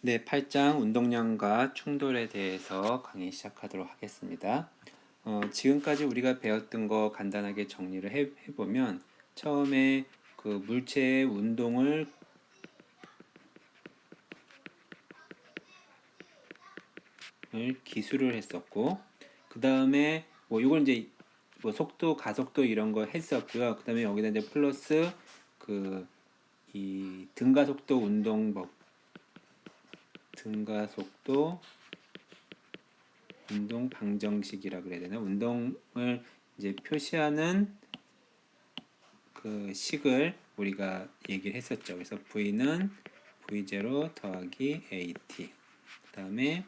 네, 8장 운동량과 충돌에 대해서 강의 시작하도록 하겠습니다. 지금까지 우리가 배웠던 거 간단하게 정리를 해보면 처음에 그 물체의 운동을 기술을 했었고, 그 다음에 뭐 이걸 이제 뭐 속도, 가속도 이런 거 했었고요. 그 다음에 여기다 이제 플러스 그 이 등가속도 운동법, 등가속도 운동 방정식이라 그래야 되나? 운동을 이제 표시하는 그 식을 우리가 얘기를 했었죠. 그래서 V는 V0 더하기 AT. 그다음에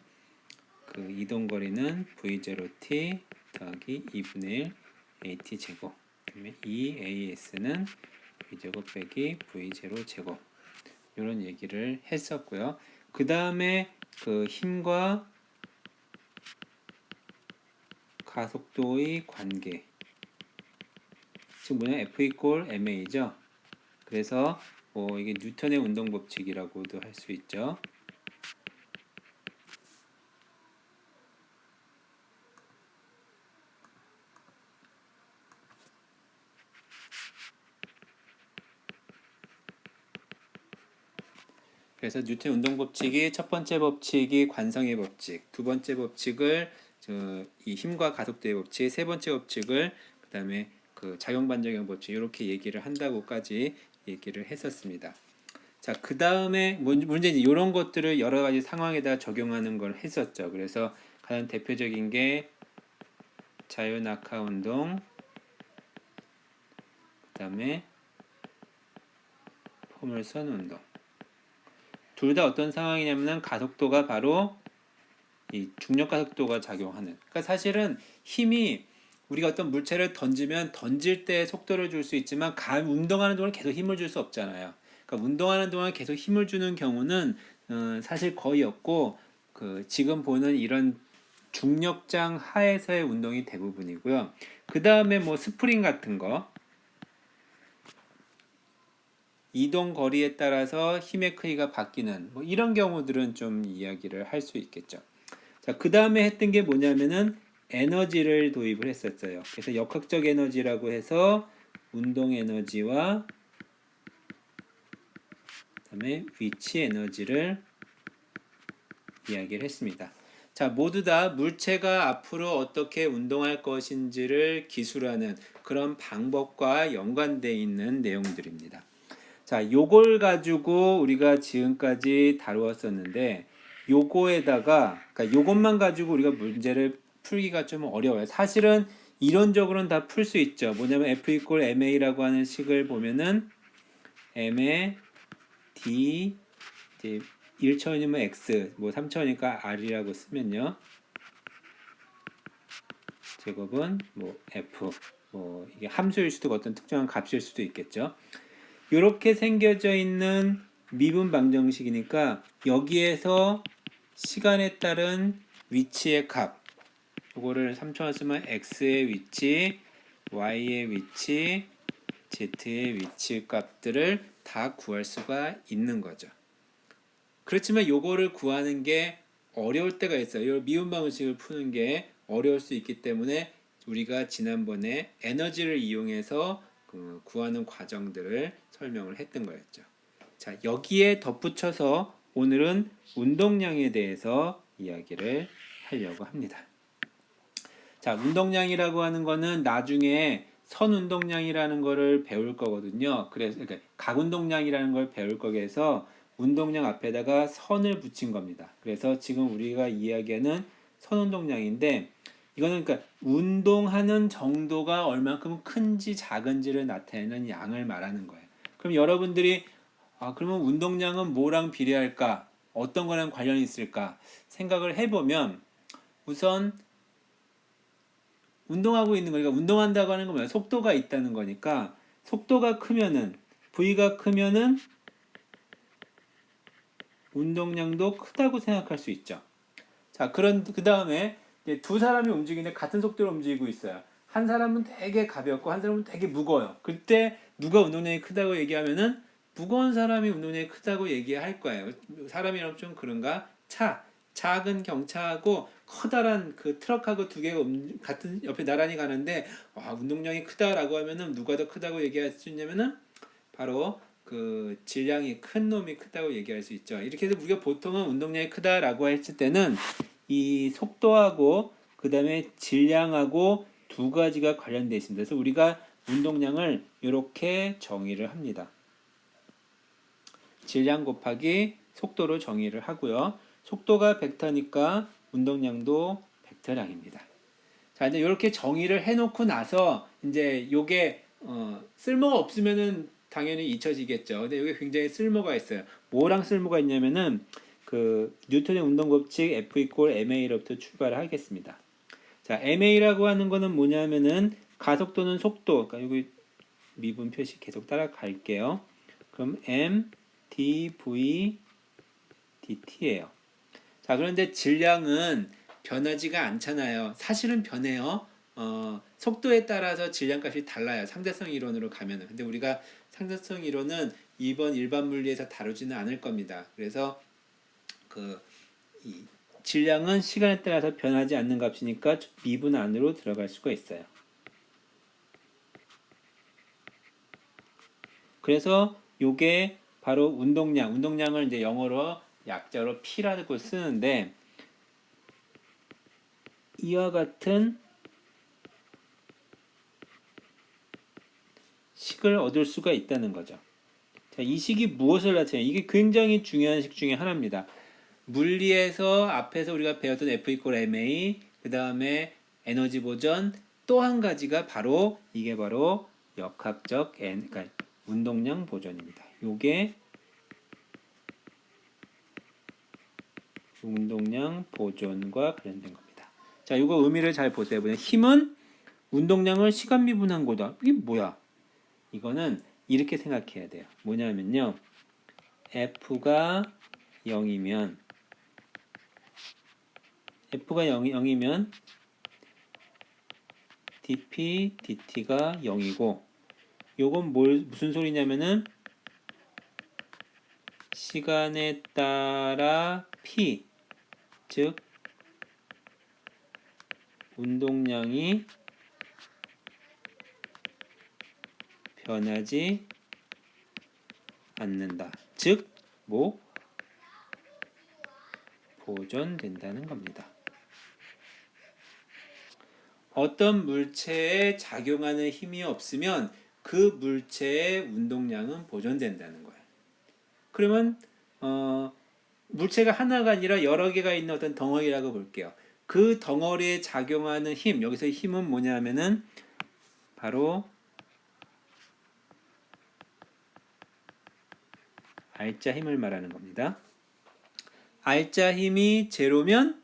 그 이동 거리는 V0T 더하기 2분의 1 AT 제곱. 그다음에 EAS는 V 제곱 빼기 V0 제곱. 이런 얘기를 했었고요. 그다음에 그 힘과 가속도의 관계. 지금 뭐냐? F 이퀄 ma죠. 그래서 뭐 이게 뉴턴의 운동 법칙이라고도 할 수 있죠. 그래서 뉴턴 운동 법칙이 첫 번째 법칙이 관성의 법칙, 두 번째 법칙을 이 힘과 가속도의 법칙, 세 번째 법칙을 그다음에 그 작용 반작용 법칙 이렇게 얘기를 한다고까지 얘기를 했었습니다. 자, 그 다음에 문제는 이런 것들을 여러 가지 상황에다 적용하는 걸 했었죠. 그래서 가장 대표적인 게 자유낙하 운동, 그 다음에 포물선 운동. 둘 다 어떤 상황이냐면은 가속도가 바로 이 중력 가속도가 작용하는. 그러니까 사실은 힘이 우리가 어떤 물체를 던지면 던질 때 속도를 줄 수 있지만 운동하는 동안 계속 힘을 줄 수 없잖아요. 그러니까 운동하는 동안 계속 힘을 주는 경우는 사실 거의 없고 그 지금 보는 이런 중력장 하에서의 운동이 대부분이고요. 그 다음에 뭐 스프링 같은 거 이동 거리에 따라서 힘의 크기가 바뀌는 뭐 이런 경우들은 좀 이야기를 할 수 있겠죠. 자, 그 다음에 했던 게 뭐냐면은 에너지를 도입을 했었어요. 그래서 역학적 에너지라고 해서 운동 에너지와 그다음에 위치 에너지를 이야기를 했습니다. 자, 모두 다 물체가 앞으로 어떻게 운동할 것인지를 기술하는 그런 방법과 연관되어 있는 내용들입니다. 자, 요걸 가지고 우리가 지금까지 다루었었는데 요거에다가 그러니까 요것만 가지고 우리가 문제를 풀기가 좀 어려워요. 사실은 이론적으로는 다 풀 수 있죠. 뭐냐면 F 이퀄 ma라고 하는 식을 보면은 m에 d 이제 1차원이면 x, 뭐 3차원이니까 r이라고 쓰면요. 제곱은 뭐 f, 뭐 이게 함수일 수도 있고 어떤 특정한 값일 수도 있겠죠. 이렇게 생겨져 있는 미분 방정식이니까 여기에서 시간에 따른 위치의 값, 이거를 3차원 쓰면 x의 위치, y의 위치, z의 위치 값들을 다 구할 수가 있는 거죠. 그렇지만 요거를 구하는 게 어려울 때가 있어요. 이 미분 방정식을 푸는 게 어려울 수 있기 때문에 우리가 지난번에 에너지를 이용해서 구하는 과정들을 설명을 했던 거였죠. 자, 여기에 덧붙여서 오늘은 운동량에 대해서 이야기를 하려고 합니다. 자, 운동량이라고 하는 거는 나중에 선 운동량이라는 거를 배울 거거든요. 그래서 그러니까 각 운동량이라는 걸 배울 거기에서 운동량 앞에다가 선을 붙인 겁니다. 그래서 지금 우리가 이야기하는 선 운동량인데 이거는 그러니까 운동하는 정도가 얼만큼 큰지 작은지를 나타내는 양을 말하는 거예요. 그럼 여러분들이 그러면 운동량은 뭐랑 비례할까? 어떤 거랑 관련이 있을까? 생각을 해보면 우선 운동하고 있는 거니까 운동한다고 하는 건 뭐야? 속도가 있다는 거니까 속도가 크면은 V가 크면은 운동량도 크다고 생각할 수 있죠. 자, 그 다음에 두 사람이 움직이는데 같은 속도로 움직이고 있어요. 한 사람은 되게 가볍고 한 사람은 되게 무거워요. 그때 누가 운동량이 크다고 얘기하면은 무거운 사람이 운동량이 크다고 얘기할 거예요. 사람이라면 좀 그런가? 작은 경차하고 커다란 그 트럭하고 두 개가 같은 옆에 나란히 가는데 운동량이 크다라고 하면은 누가 더 크다고 얘기할 수 있냐면은 바로 그 질량이 큰 놈이 크다고 얘기할 수 있죠. 이렇게 해서 우리가 보통은 운동량이 크다라고 했을 때는 이 속도하고 그 다음에 질량하고 두 가지가 관련되어 있습니다. 그래서 우리가 운동량을 이렇게 정의를 합니다. 질량 곱하기 속도로 정의를 하고요. 속도가 벡터니까 운동량도 벡터량입니다. 자, 이제 이렇게 정의를 해놓고 나서 이제 요게 쓸모가 없으면은 당연히 잊혀지겠죠. 근데 여기 굉장히 쓸모가 있어요. 뭐랑 쓸모가 있냐면은 그 뉴턴의 운동 법칙 F 이퀄 ma로부터 출발을 하겠습니다. 자, ma라고 하는 거는 뭐냐면은 가속도는 속도. 그러니까 여기 미분 표시 계속 따라갈게요. 그럼 m dv dt예요. 자, 그런데 질량은 변하지가 않잖아요. 사실은 변해요. 속도에 따라서 질량값이 달라요. 상대성 이론으로 가면은. 근데 우리가 상대성 이론은 이번 일반 물리에서 다루지는 않을 겁니다. 그래서 이 질량은 시간에 따라서 변하지 않는 값이니까 미분 안으로 들어갈 수가 있어요. 그래서 요게 바로 운동량을 이제 영어로 약자로 P라고 쓰는데 이와 같은 식을 얻을 수가 있다는 거죠. 자, 이 식이 무엇을 나타내요? 이게 굉장히 중요한 식 중에 하나입니다. 물리에서 앞에서 우리가 배웠던 F 이퀄 ma, 그 다음에 에너지 보전, 또 한 가지가 바로 이게 바로 역학적 그러니까 운동량 보존입니다. 요게 운동량 보존과 관련된 겁니다. 자, 이거 의미를 잘 보세요. 힘은 운동량을 시간 미분한 거다. 이게 뭐야? 이거는 이렇게 생각해야 돼요. 뭐냐면요. F가 0이면 dp, dt가 0이고 요건 무슨 소리냐면은 시간에 따라 p, 즉 운동량이 변하지 않는다. 즉, 보존된다는 겁니다. 어떤 물체에 작용하는 힘이 없으면 그 물체의 운동량은 보존된다는 거예요. 그러면 물체가 하나가 아니라 여러 개가 있는 어떤 덩어리라고 볼게요. 그 덩어리에 작용하는 힘, 여기서 힘은 뭐냐면은 바로 알자 힘을 말하는 겁니다. 알자 힘이 제로면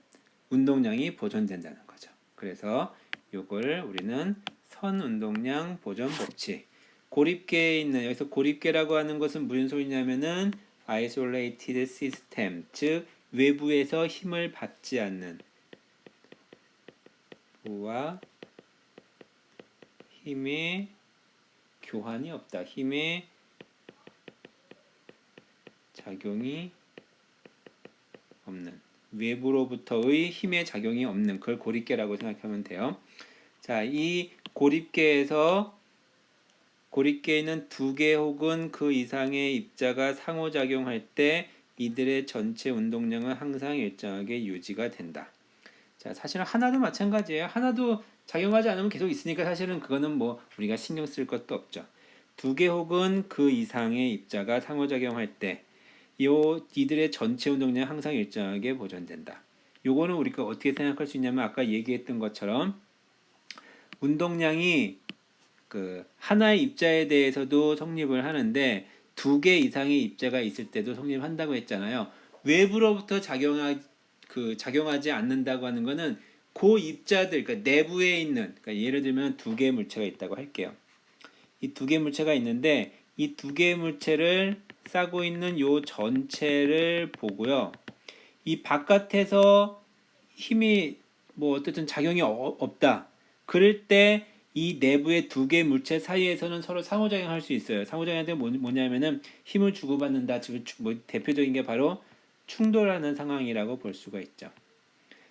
운동량이 보존된다는 거죠. 그래서 이걸 우리는 선운동량 보존 법칙. 고립계에 있는, 여기서 고립계라고 하는 것은 무슨 소리냐면은 isolated system, 즉 외부에서 힘을 받지 않는 부와 힘의 교환이 없다. 힘의 작용이 없는, 외부로부터의 힘의 작용이 없는, 그걸 고립계라고 생각하면 돼요. 자, 이 고립계에는 두 개 혹은 그 이상의 입자가 상호작용할 때 이들의 전체 운동량은 항상 일정하게 유지가 된다. 자, 사실은 하나도 마찬가지예요. 하나도 작용하지 않으면 계속 있으니까 사실은 그거는 우리가 신경 쓸 것도 없죠. 두 개 혹은 그 이상의 입자가 상호작용할 때 이들의 전체 운동량은 항상 일정하게 보존된다. 요거는 우리가 어떻게 생각할 수 있냐면 아까 얘기했던 것처럼 운동량이 그 하나의 입자에 대해서도 성립을 하는데 두 개 이상의 입자가 있을 때도 성립한다고 했잖아요. 외부로부터 작용하지 않는다고 하는 거는 그 입자들, 그러니까 내부에 있는, 그러니까 예를 들면 두 개의 물체가 있다고 할게요. 이 두 개의 물체가 있는데 이 두 개의 물체를 싸고 있는 요 전체를 보고요. 이 바깥에서 힘이 어쨌든 작용이 없다. 그럴 때 이 내부의 두 개의 물체 사이에서는 서로 상호작용할 수 있어요. 상호작용이 뭐냐면은 힘을 주고받는다. 지금 뭐 대표적인 게 바로 충돌하는 상황이라고 볼 수가 있죠.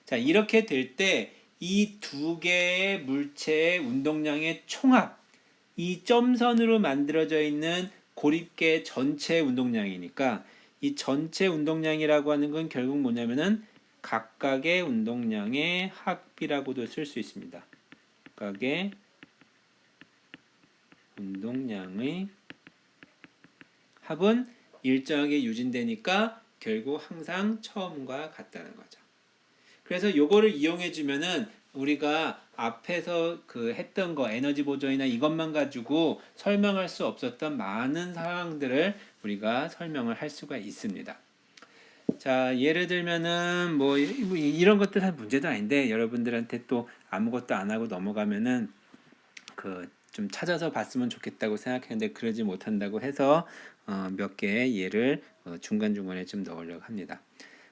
자, 이렇게 될 때 이 두 개의 물체의 운동량의 총합, 이 점선으로 만들어져 있는 고립계 전체 운동량이니까 이 전체 운동량이라고 하는 건 결국 뭐냐면은 각각의 운동량의 합이라고도 쓸 수 있습니다. 각각의 운동량의 합은 일정하게 유진되니까 결국 항상 처음과 같다는 거죠. 그래서 요거를 이용해 주면은 우리가 앞에서 그 했던 거 에너지 보존이나 이것만 가지고 설명할 수 없었던 많은 상황들을 우리가 설명을 할 수가 있습니다. 자, 예를 들면은 뭐 이런 것들 한 문제도 아닌데 여러분들한테 또 아무것도 안 하고 넘어가면은 그 좀 찾아서 봤으면 좋겠다고 생각했는데 그러지 못한다고 해서 몇 개의 예를 중간중간에 좀 넣으려고 합니다.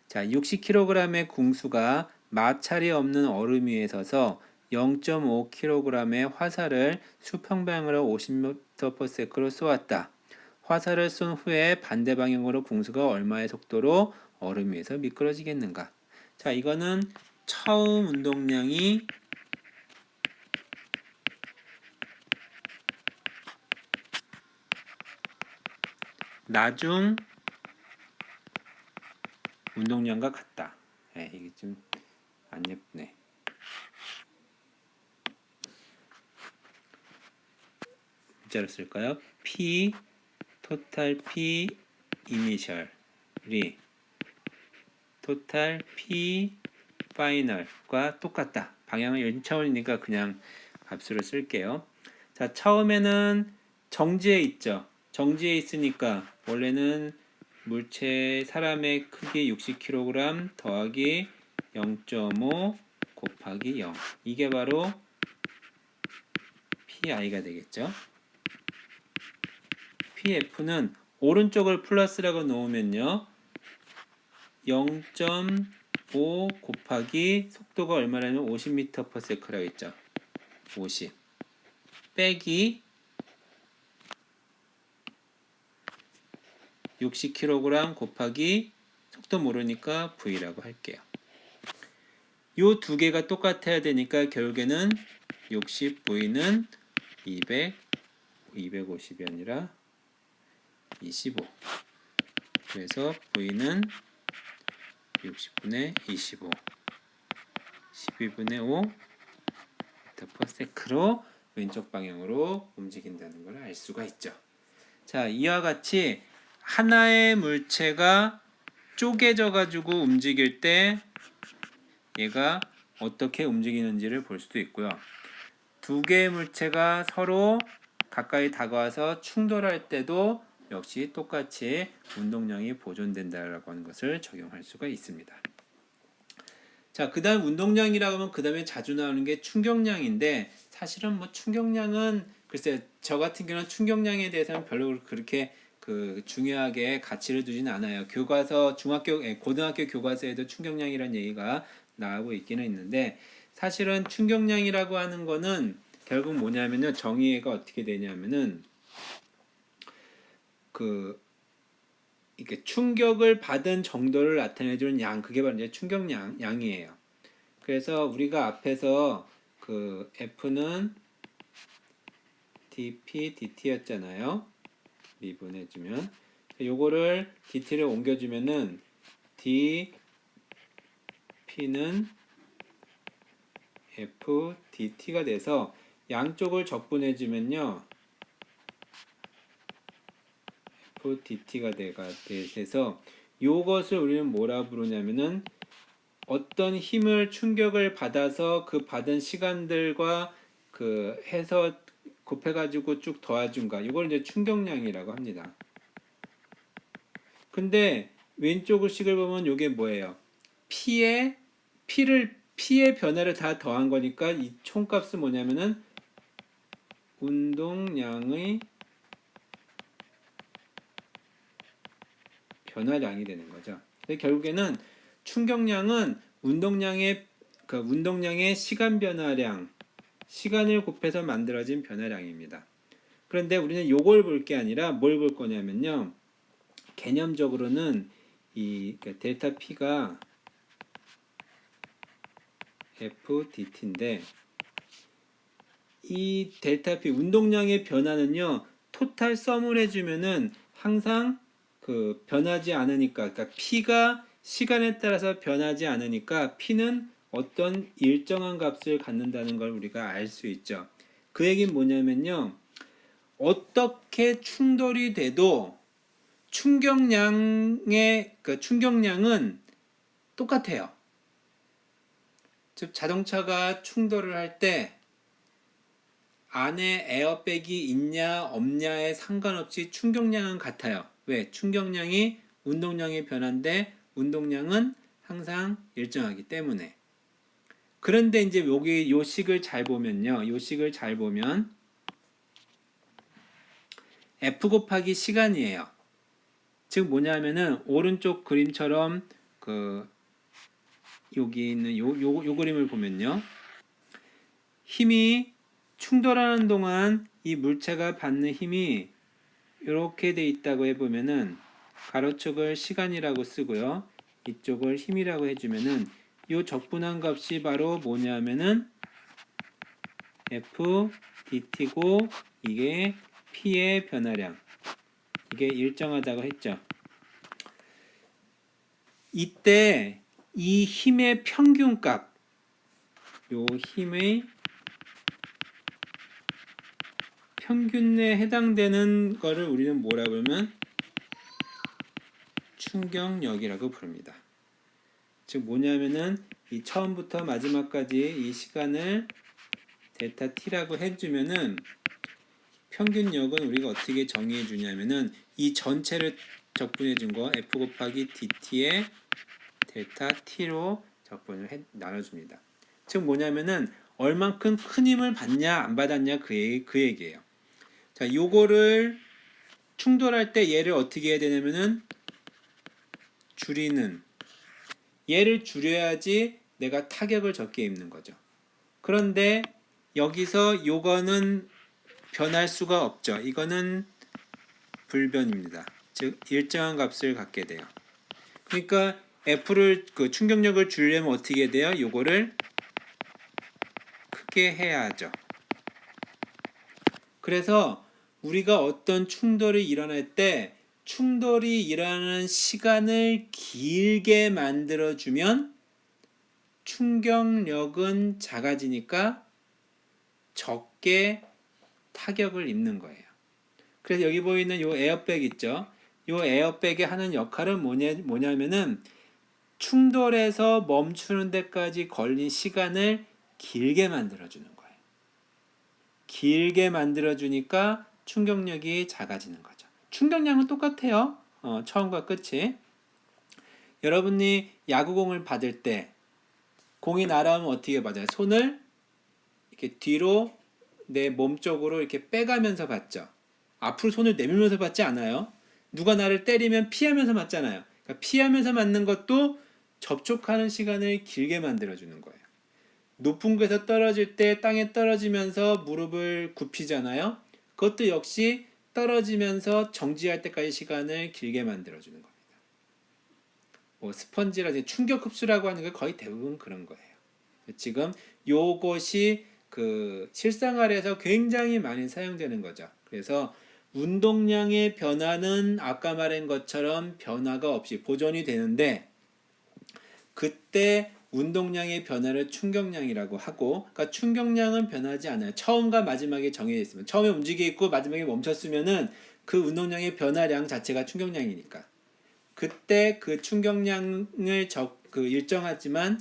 자, 60kg의 궁수가 마찰이 없는 얼음 위에 서서 0.5kg의 화살을 수평방향으로 50m/s로 쏘았다. 화살을 쏜 후에 반대 방향으로 궁수가 얼마의 속도로 얼음 위에서 미끄러지겠는가? 자, 이거는 처음 운동량이 나중 운동량과 같다. 네, 이게 좀 안 예쁘네. 문자로 쓸까요? P 토탈 P 이니셜이 토탈 P 파이널과 똑같다. 방향은 1차원이니까 그냥 값으로 쓸게요. 자, 처음에는 정지에 있죠. 정지에 있으니까 원래는 물체 사람의 크기 60kg 더하기 0.5 곱하기 0. 이게 바로 PI가 되겠죠. PF는 오른쪽을 플러스라고 놓으면요. 0.5 곱하기 속도가 얼마냐면 50m/s라고 했죠. 50 빼기 60kg 곱하기 속도 모르니까 V라고 할게요. 요 두 개가 똑같아야 되니까 결국에는 60V는 250이 아니라 25. 그래서 V는 60분의 25, 12분의 5 m/s로 왼쪽 방향으로 움직인다는 걸 알 수가 있죠. 자, 이와 같이 하나의 물체가 쪼개져 가지고 움직일 때 얘가 어떻게 움직이는지를 볼 수도 있고요. 두 개의 물체가 서로 가까이 다가와서 충돌할 때도 역시 똑같이 운동량이 보존된다라고 하는 것을 적용할 수가 있습니다. 자, 그 다음 운동량이라고 하면 그 다음에 자주 나오는 게 충격량인데 사실은 뭐 충격량은 글쎄 저 같은 경우는 충격량에 대해서는 별로 그렇게 그 중요하게 가치를 두지는 않아요. 교과서 고등학교 교과서에도 충격량이라는 얘기가 나오고 있기는 있는데 사실은 충격량이라고 하는 거는 결국 뭐냐면요. 정의가 어떻게 되냐면은 그 이렇게 충격을 받은 정도를 나타내주는 양, 그게 바로 이제 충격량 양이에요. 그래서 우리가 앞에서 그 F는 dP dt였잖아요. 미분해주면 요거를 dt를 옮겨주면은 dP는 F dt가 돼서 양쪽을 적분해주면요 F dt가 돼서 요것을 우리는 뭐라 부르냐면은 어떤 힘을 충격을 받아서 그 받은 시간들과 그 해서 곱해가지고 쭉 더해준 거 이걸 이제 충격량이라고 합니다. 근데 왼쪽 식을 보면 이게 뭐예요? P의 변화를 다 더한 거니까 이 총값은 뭐냐면은 운동량의 변화량이 되는 거죠. 결국에는 충격량은 운동량의 시간 변화량, 시간을 곱해서 만들어진 변화량입니다. 그런데 우리는 요걸 볼 게 아니라 뭘 볼 거냐면요. 개념적으로는 이 그러니까 델타 P가 FDT인데 이 델타 P 운동량의 변화는요. 토탈 썸을 해주면은 항상 그 변하지 않으니까 그러니까 P가 시간에 따라서 변하지 않으니까 P는 어떤 일정한 값을 갖는다는 걸 우리가 알 수 있죠. 그 얘기는 뭐냐면요. 어떻게 충돌이 돼도 충격량은 똑같아요. 즉 자동차가 충돌을 할 때 안에 에어백이 있냐 없냐에 상관없이 충격량은 같아요. 왜? 충격량이 운동량의 변화인데 운동량은 항상 일정하기 때문에. 그런데 이제 여기 요 식을 잘 보면요. 요 식을 잘 보면 F 곱하기 시간이에요. 즉 뭐냐면은 오른쪽 그림처럼 그 여기 있는 요 그림을 보면요. 힘이 충돌하는 동안 이 물체가 받는 힘이 이렇게 돼 있다고 해보면은 가로축을 시간이라고 쓰고요. 이쪽을 힘이라고 해주면은 이 적분한 값이 바로 뭐냐면은 F dt고 이게 P의 변화량 이게 일정하다고 했죠. 이때 이 힘의 평균값 요 힘의 평균에 해당되는 거를 우리는 뭐라 그러면 충격력이라고 부릅니다. 즉 뭐냐면은 이 처음부터 마지막까지 이 시간을 델타 t라고 해주면은 평균력은 우리가 어떻게 정의해 주냐면은 이 전체를 적분해 준 거 F 곱하기 dt의 델타 t로 적분을 나눠줍니다. 즉 뭐냐면은 얼만큼 큰 힘을 받냐 안 받았냐 그 얘기예요. 자, 요거를 충돌할 때 얘를 어떻게 해야 되냐면은 줄이는 얘를 줄여야지 내가 타격을 적게 입는 거죠. 그런데 여기서 요거는 변할 수가 없죠. 이거는 불변입니다. 즉 일정한 값을 갖게 돼요. 그러니까 F를 그 충격력을 줄이려면 어떻게 돼요? 요거를 크게 해야 하죠. 그래서 우리가 어떤 충돌이 일어날 때 충돌이 일어나는 시간을 길게 만들어주면 충격력은 작아지니까 적게 타격을 입는 거예요. 그래서 여기 보이는 요 에어백 있죠? 요 에어백이 하는 역할은 뭐냐면은 충돌해서 멈추는 데까지 걸린 시간을 길게 만들어주는 거예요. 길게 만들어주니까 충격력이 작아지는 거죠. 충격량은 똑같아요. 처음과 끝이. 여러분이 야구공을 받을 때 공이 날아오면 어떻게 받아요? 손을 이렇게 뒤로 내 몸 쪽으로 이렇게 빼가면서 받죠. 앞으로 손을 내밀면서 받지 않아요. 누가 나를 때리면 피하면서 맞잖아요. 그러니까 피하면서 맞는 것도 접촉하는 시간을 길게 만들어주는 거예요. 높은 곳에서 떨어질 때 땅에 떨어지면서 무릎을 굽히잖아요. 그것도 역시 떨어지면서 정지할 때까지 시간을 길게 만들어주는 겁니다. 뭐 스펀지라든지 충격 흡수라고 하는 게 거의 대부분 그런 거예요. 지금 요것이 그 실생활에서 굉장히 많이 사용되는 거죠. 그래서 운동량의 변화는 아까 말한 것처럼 변화가 없이 보존이 되는데 그때 운동량의 변화를 충격량이라고 하고, 그러니까 충격량은 변하지 않아요. 처음과 마지막에 정해져 있으면, 처음에 움직여 있고 마지막에 멈췄으면은 그 운동량의 변화량 자체가 충격량이니까. 그때 그 충격량을 일정하지만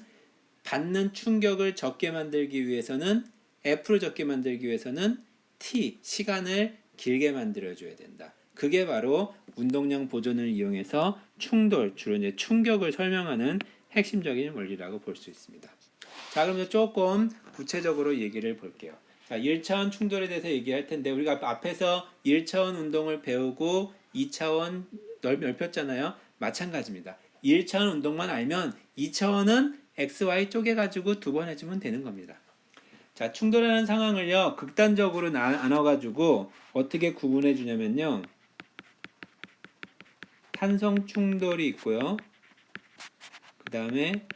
받는 충격을 적게 만들기 위해서는 F를 적게 만들기 위해서는 T 시간을 길게 만들어줘야 된다. 그게 바로 운동량 보존을 이용해서 충돌, 주로 이제 충격을 설명하는 핵심적인 원리라고 볼 수 있습니다. 자, 그럼 조금 구체적으로 얘기를 볼게요. 자, 1차원 충돌에 대해서 얘기할 텐데 우리가 앞에서 1차원 운동을 배우고 2차원 넓혔잖아요. 마찬가지입니다. 1차원 운동만 알면 2차원은 XY 쪼개가지고 두 번 해주면 되는 겁니다. 자, 충돌하는 상황을요, 극단적으로 나눠가지고 어떻게 구분해 주냐면요. 탄성 충돌이 있고요. 그 다음에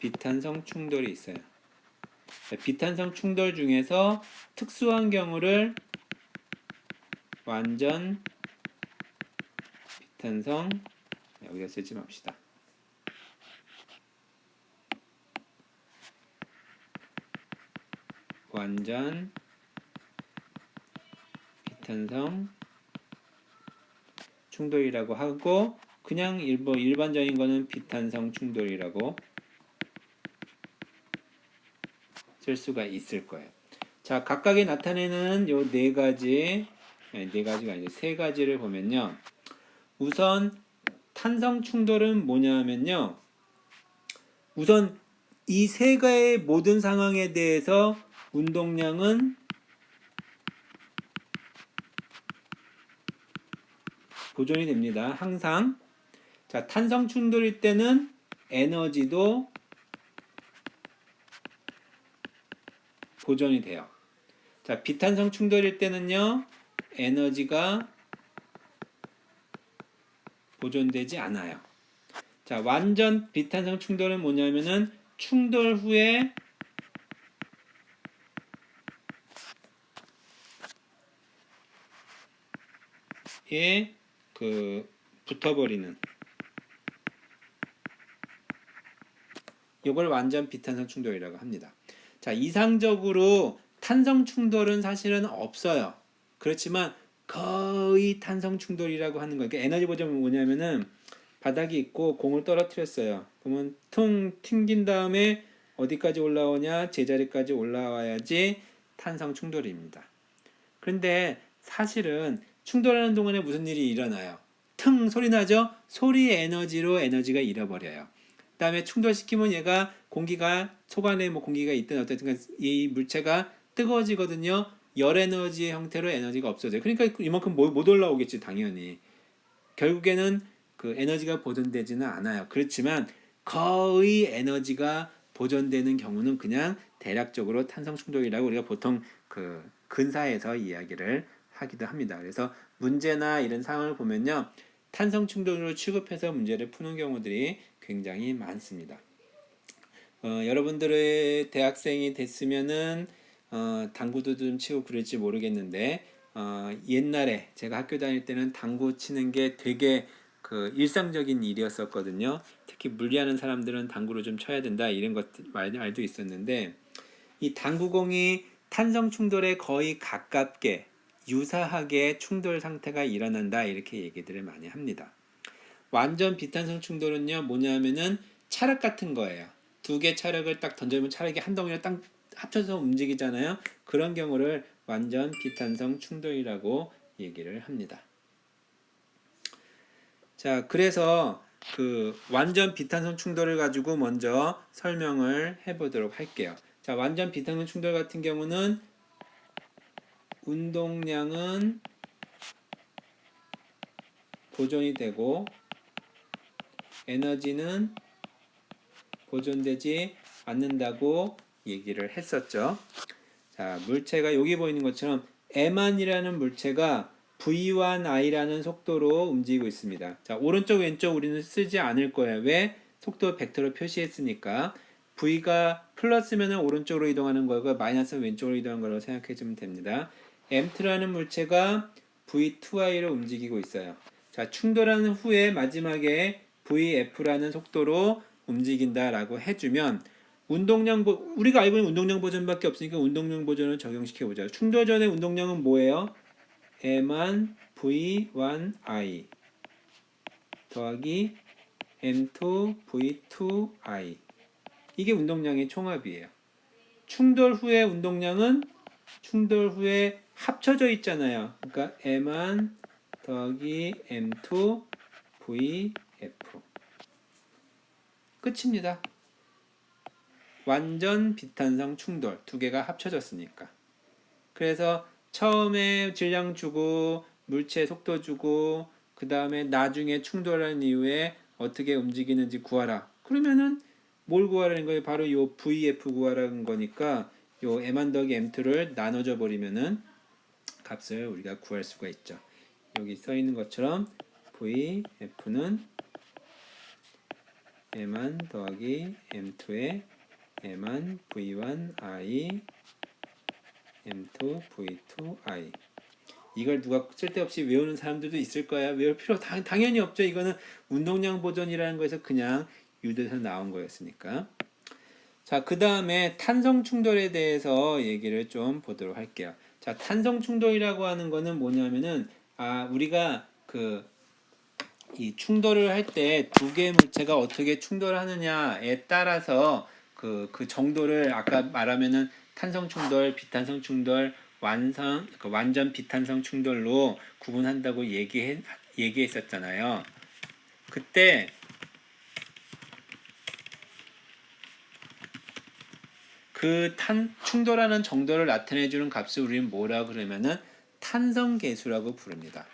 비탄성 충돌이 있어요. 자, 비탄성 충돌 중에서 특수한 경우를 완전 비탄성, 여기다 쓰지 맙시다. 완전 비탄성 충돌이라고 하고, 그냥 일반적인 거는 비탄성 충돌이라고 쓸 수가 있을 거예요. 자, 각각이 나타내는 요 네 가지, 네 가지가 아니죠. 세 가지를 보면요. 우선 탄성 충돌은 뭐냐 하면요. 우선 이 세 개의 모든 상황에 대해서 운동량은 보존이 됩니다. 항상. 자, 탄성 충돌일 때는 에너지도 보존이 돼요. 자, 비탄성 충돌일 때는요, 에너지가 보존되지 않아요. 자, 완전 비탄성 충돌은 뭐냐면은 충돌 후에 붙어버리는, 이걸 완전 비탄성 충돌이라고 합니다. 자, 이상적으로 탄성 충돌은 사실은 없어요. 그렇지만 거의 탄성 충돌이라고 하는 거예요. 그러니까 에너지 보존은 뭐냐면은 바닥이 있고 공을 떨어뜨렸어요. 그러면 퉁 튕긴 다음에 어디까지 올라오냐? 제자리까지 올라와야지 탄성 충돌입니다. 그런데 사실은 충돌하는 동안에 무슨 일이 일어나요? 퉁 소리 나죠? 소리의 에너지로 에너지가 잃어버려요. 그 다음에 충돌시키면 얘가 공기가 속 안에 뭐 공기가 있든 어쨌든 이 물체가 뜨거워지거든요. 열 에너지의 형태로 에너지가 없어져요. 그러니까 이만큼 못 올라오겠지 당연히. 결국에는 그 에너지가 보존되지는 않아요. 그렇지만 거의 에너지가 보존되는 경우는 그냥 대략적으로 탄성 충돌이라고 우리가 보통 그 근사에서 이야기를 하기도 합니다. 그래서 문제나 이런 상황을 보면요, 탄성 충돌으로 취급해서 문제를 푸는 경우들이 굉장히 많습니다. 여러분들의 대학생이 됐으면은 당구도 좀 치고 그럴지 모르겠는데, 옛날에 제가 학교 다닐 때는 당구 치는 게 되게 그 일상적인 일이었었거든요. 특히 물리하는 사람들은 당구를 좀 쳐야 된다 이런 것 말도 있었는데, 이 당구공이 탄성 충돌에 거의 가깝게 유사하게 충돌 상태가 일어난다 이렇게 얘기들을 많이 합니다. 완전 비탄성 충돌은요 뭐냐면은 찰흙 같은 거예요. 두 개 찰흙을 딱 던져보면 찰흙이 한 덩이로 딱 합쳐서 움직이잖아요. 그런 경우를 완전 비탄성 충돌이라고 얘기를 합니다. 자, 그래서 그 완전 비탄성 충돌을 가지고 먼저 설명을 해보도록 할게요. 자, 완전 비탄성 충돌 같은 경우는 운동량은 보존이 되고 에너지는 보존되지 않는다고 얘기를 했었죠. 자, 물체가 여기 보이는 것처럼 M안이라는 물체가 V1i라는 속도로 움직이고 있습니다. 자, 오른쪽 왼쪽 우리는 쓰지 않을 거예요. 왜? 속도 벡터로 표시했으니까. V가 플러스면 오른쪽으로 이동하는 거고 마이너스는 왼쪽으로 이동하는 거라고 생각해 주면 됩니다. M2라는 물체가 V2i로 움직이고 있어요. 자, 충돌하는 후에 마지막에 VF라는 속도로 움직인다라고 해주면 운동량 우리가 알고 있는 운동량 보존밖에 없으니까 운동량 보존을 적용시켜 보자. 충돌 전의 운동량은 뭐예요? M1 V1I 더하기 M2 V2I, 이게 운동량의 총합이에요. 충돌 후의 운동량은 충돌 후에 합쳐져 있잖아요. 그러니까 M1 더하기 M2 VF 끝입니다. 완전 비탄성 충돌 두 개가 합쳐졌으니까. 그래서 처음에 질량 주고 물체 속도 주고 그 다음에 나중에 충돌한 이후에 어떻게 움직이는지 구하라. 그러면은 뭘 구하라는 거예요? 바로 요 VF 구하라는 거니까 요 M1 더하기 M2를 나눠줘 버리면은 값을 우리가 구할 수가 있죠. 여기 써 있는 것처럼 VF는 M1 더하기 M2의 M1 V1I M2 V2I. 이걸 누가 쓸데없이 외우는 사람들도 있을 거야. 외울 필요 당연히 없죠. 이거는 운동량 보존이라는 거에서 그냥 유도에서 나온 거였으니까. 자, 그 다음에 탄성 충돌에 대해서 얘기를 좀 보도록 할게요. 자, 탄성 충돌이라고 하는 거는 뭐냐면은, 우리가 이 충돌을 할 때 두 개의 물체가 어떻게 충돌하느냐에 따라서 그 정도를 아까 말하면은 탄성 충돌, 비탄성 충돌, 완전 비탄성 충돌로 구분한다고 얘기했었잖아요. 그때 그 충돌하는 정도를 나타내주는 값을 우리는 뭐라 그러면은 탄성계수라고 부릅니다.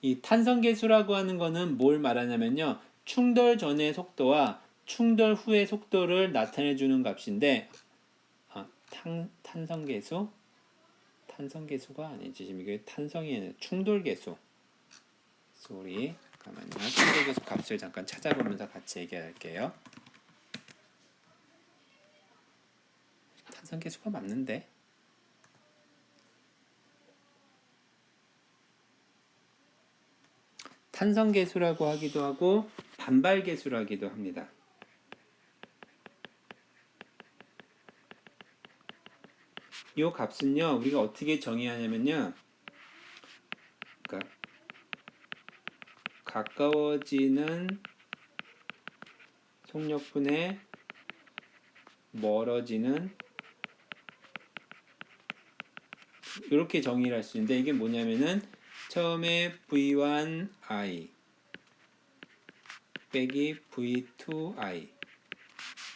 이 탄성계수라고 하는 거는 뭘 말하냐면요. 충돌 전의 속도와 충돌 후의 속도를 나타내주는 값인데, 탄성계수? 탄성계수가 아니지. 지금 이게 탄성이 아니라 충돌계수. 소리. 잠깐만요. 충돌계수 값을 잠깐 찾아보면서 같이 얘기할게요. 탄성계수가 맞는데? 탄성계수라고 하기도 하고 반발계수라기도 합니다. 이 값은요, 우리가 어떻게 정의하냐면요, 그러니까 가까워지는 속력분에 멀어지는, 이렇게 정의를 할 수 있는데, 이게 뭐냐면은 처음에 V1I 빼기 V2I,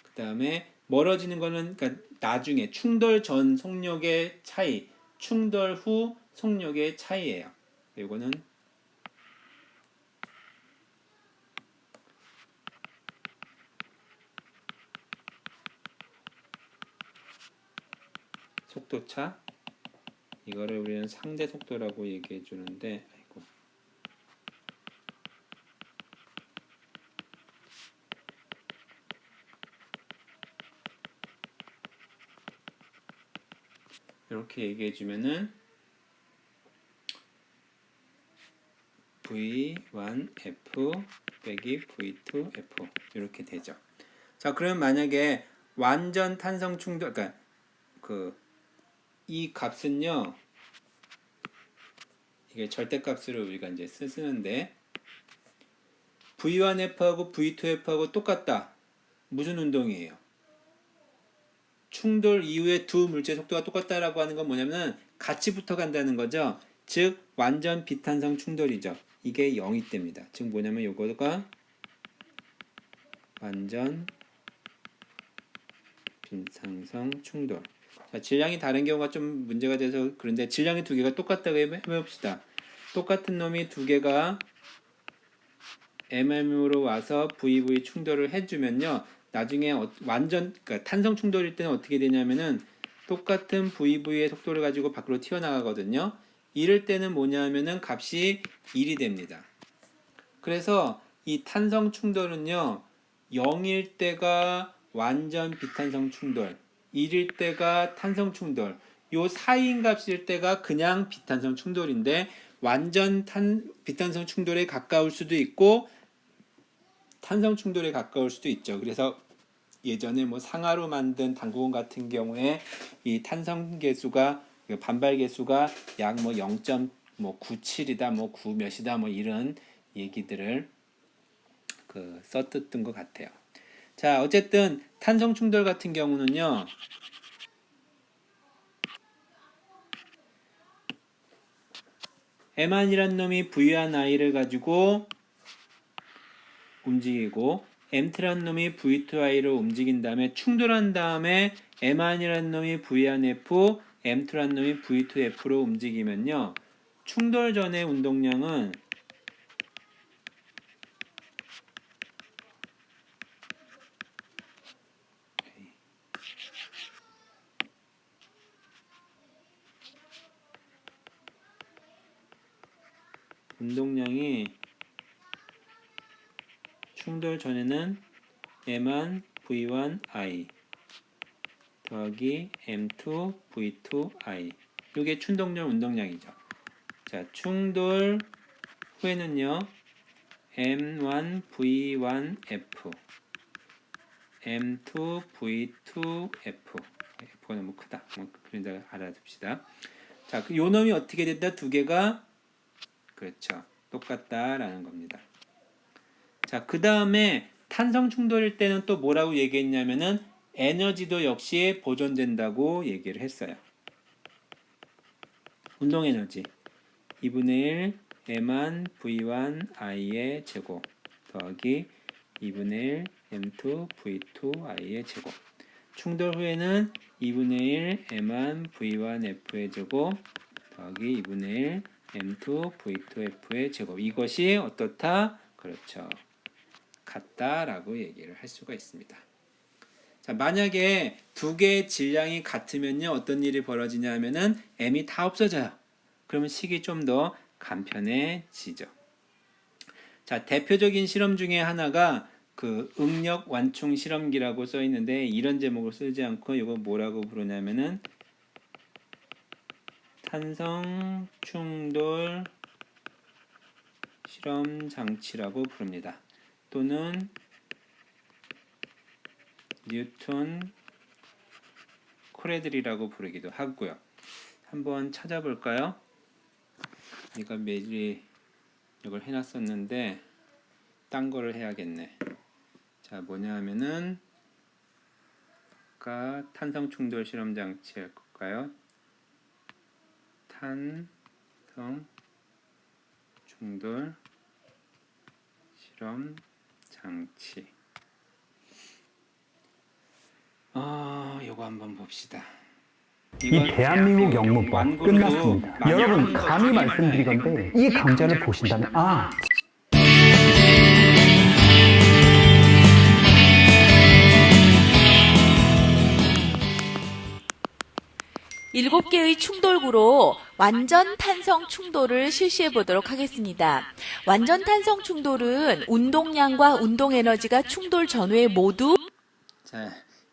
그 다음에 멀어지는 거는 그러니까 나중에 충돌 전 속력의 차이, 충돌 후 속력의 차이예요. 이거는 속도차. 이거를 우리는 상대 속도라고 얘기해 주는데, 이렇게 얘기해 주면은 V1F 빼기 V2F 이렇게 되죠. 자, 그러면 만약에 완전 탄성 충돌, 그러니까 이 값은요, 이게 절대값으로 우리가 이제 쓰는데 V1F하고 V2F하고 똑같다. 무슨 운동이에요? 충돌 이후에 두 물체 속도가 똑같다라고 하는 건 뭐냐면 같이 붙어 간다는 거죠. 즉 완전 비탄성 충돌이죠. 이게 0이 됩니다. 즉 뭐냐면 요거가 완전 비탄성 충돌. 자, 질량이 다른 경우가 좀 문제가 돼서 그런데 질량이 두 개가 똑같다고 해봅시다. 똑같은 놈이 두 개가 MM으로 와서 VV 충돌을 해주면요. 나중에 완전 그러니까 탄성 충돌일 때는 어떻게 되냐면은 똑같은 VV의 속도를 가지고 밖으로 튀어나가거든요. 이럴 때는 뭐냐면은 값이 1이 됩니다. 그래서 이 탄성 충돌은요. 0일 때가 완전 비탄성 충돌, 1일 때가 탄성 충돌, 요 사이인 값일 때가 그냥 비탄성 충돌인데 완전 비탄성 충돌에 가까울 수도 있고 탄성 충돌에 가까울 수도 있죠. 그래서 예전에 뭐 상하로 만든 당구공 같은 경우에 이 탄성 계수가 반발 계수가 약 뭐 0.97이다, 뭐 9 몇이다, 뭐 이런 얘기들을 썼던 것 같아요. 자, 어쨌든 탄성 충돌 같은 경우는요. M1이란 놈이 V1I를 가지고 움직이고 M2란 놈이 V2I로 움직인 다음에 충돌한 다음에 M1이란 놈이 V1F, M2란 놈이 V2F로 움직이면요. 충돌 전의 운동량은 운동량이 충돌 전에는 M한 V1I 더하기 M2 V2I 이게 충돌 운동량이죠. 자, 충돌 후에는요 M1 V1F M2 V2F F가 너무 크다. 그런데 알아둡시다. 자, 요 놈이 어떻게 됐다? 두 개가 그렇죠. 똑같다라는 겁니다. 자, 그 다음에 탄성 충돌일 때는 또 뭐라고 얘기했냐면은 에너지도 역시 보존된다고 얘기를 했어요. 운동 에너지 2분의 1 M한 V1I의 제곱 더하기 2분의 1 M2 V2I의 제곱. 충돌 후에는 2분의 1 M한 V1F의 제곱 더하기 2분의 1 M2 V2F의 제곱. 이것이 어떻다? 그렇죠. 같다라고 얘기를 할 수가 있습니다. 자, 만약에 두 개의 질량이 같으면요 어떤 일이 벌어지냐 하면은 M이 다 없어져요. 그러면 식이 좀 더 간편해지죠. 자, 대표적인 실험 중에 하나가 그 응력 완충 실험기라고 써 있는데 이런 제목을 쓰지 않고 이거 뭐라고 부르냐면은 탄성 충돌 실험 장치라고 부릅니다. 또는 뉴턴 코레들이라고 부르기도 하고요. 한번 찾아볼까요? 이거 미리 이걸 해놨었는데 딴 거를 해야겠네. 자, 뭐냐 하면은 아까 탄성 충돌 실험 장치 할 걸까요? 탄성 충돌 실험 장치. 요거 한번 봅시다. 이 대한민국 영문법 끝났습니다. 여러분 감히 말씀드리건데 이 강좌를 보신다면 일곱 개의 충돌구로 완전 탄성 충돌을 실시해 보도록 하겠습니다. 완전 탄성 충돌은 운동량과 운동 에너지가 충돌 전후에 모두 자,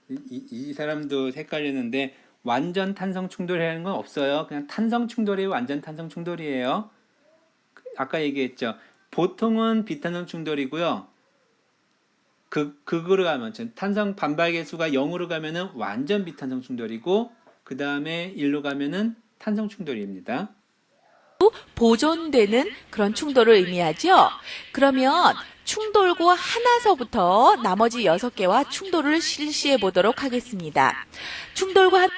이 사람도 헷갈리는데 완전 탄성 충돌이라는 건 없어요. 그냥 탄성 충돌이 완전 탄성 충돌이에요. 아까 얘기했죠. 보통은 비탄성 충돌이고요. 극으로 가면 탄성 반발 계수가 0으로 가면은 완전 비탄성 충돌이고 그 다음에 1로 가면은 탄성 충돌입니다. 보존되는 그런 충돌을 의미하죠. 그러면 충돌구 하나서부터 나머지 6개와 충돌을 실시해 보도록 하겠습니다. 충돌구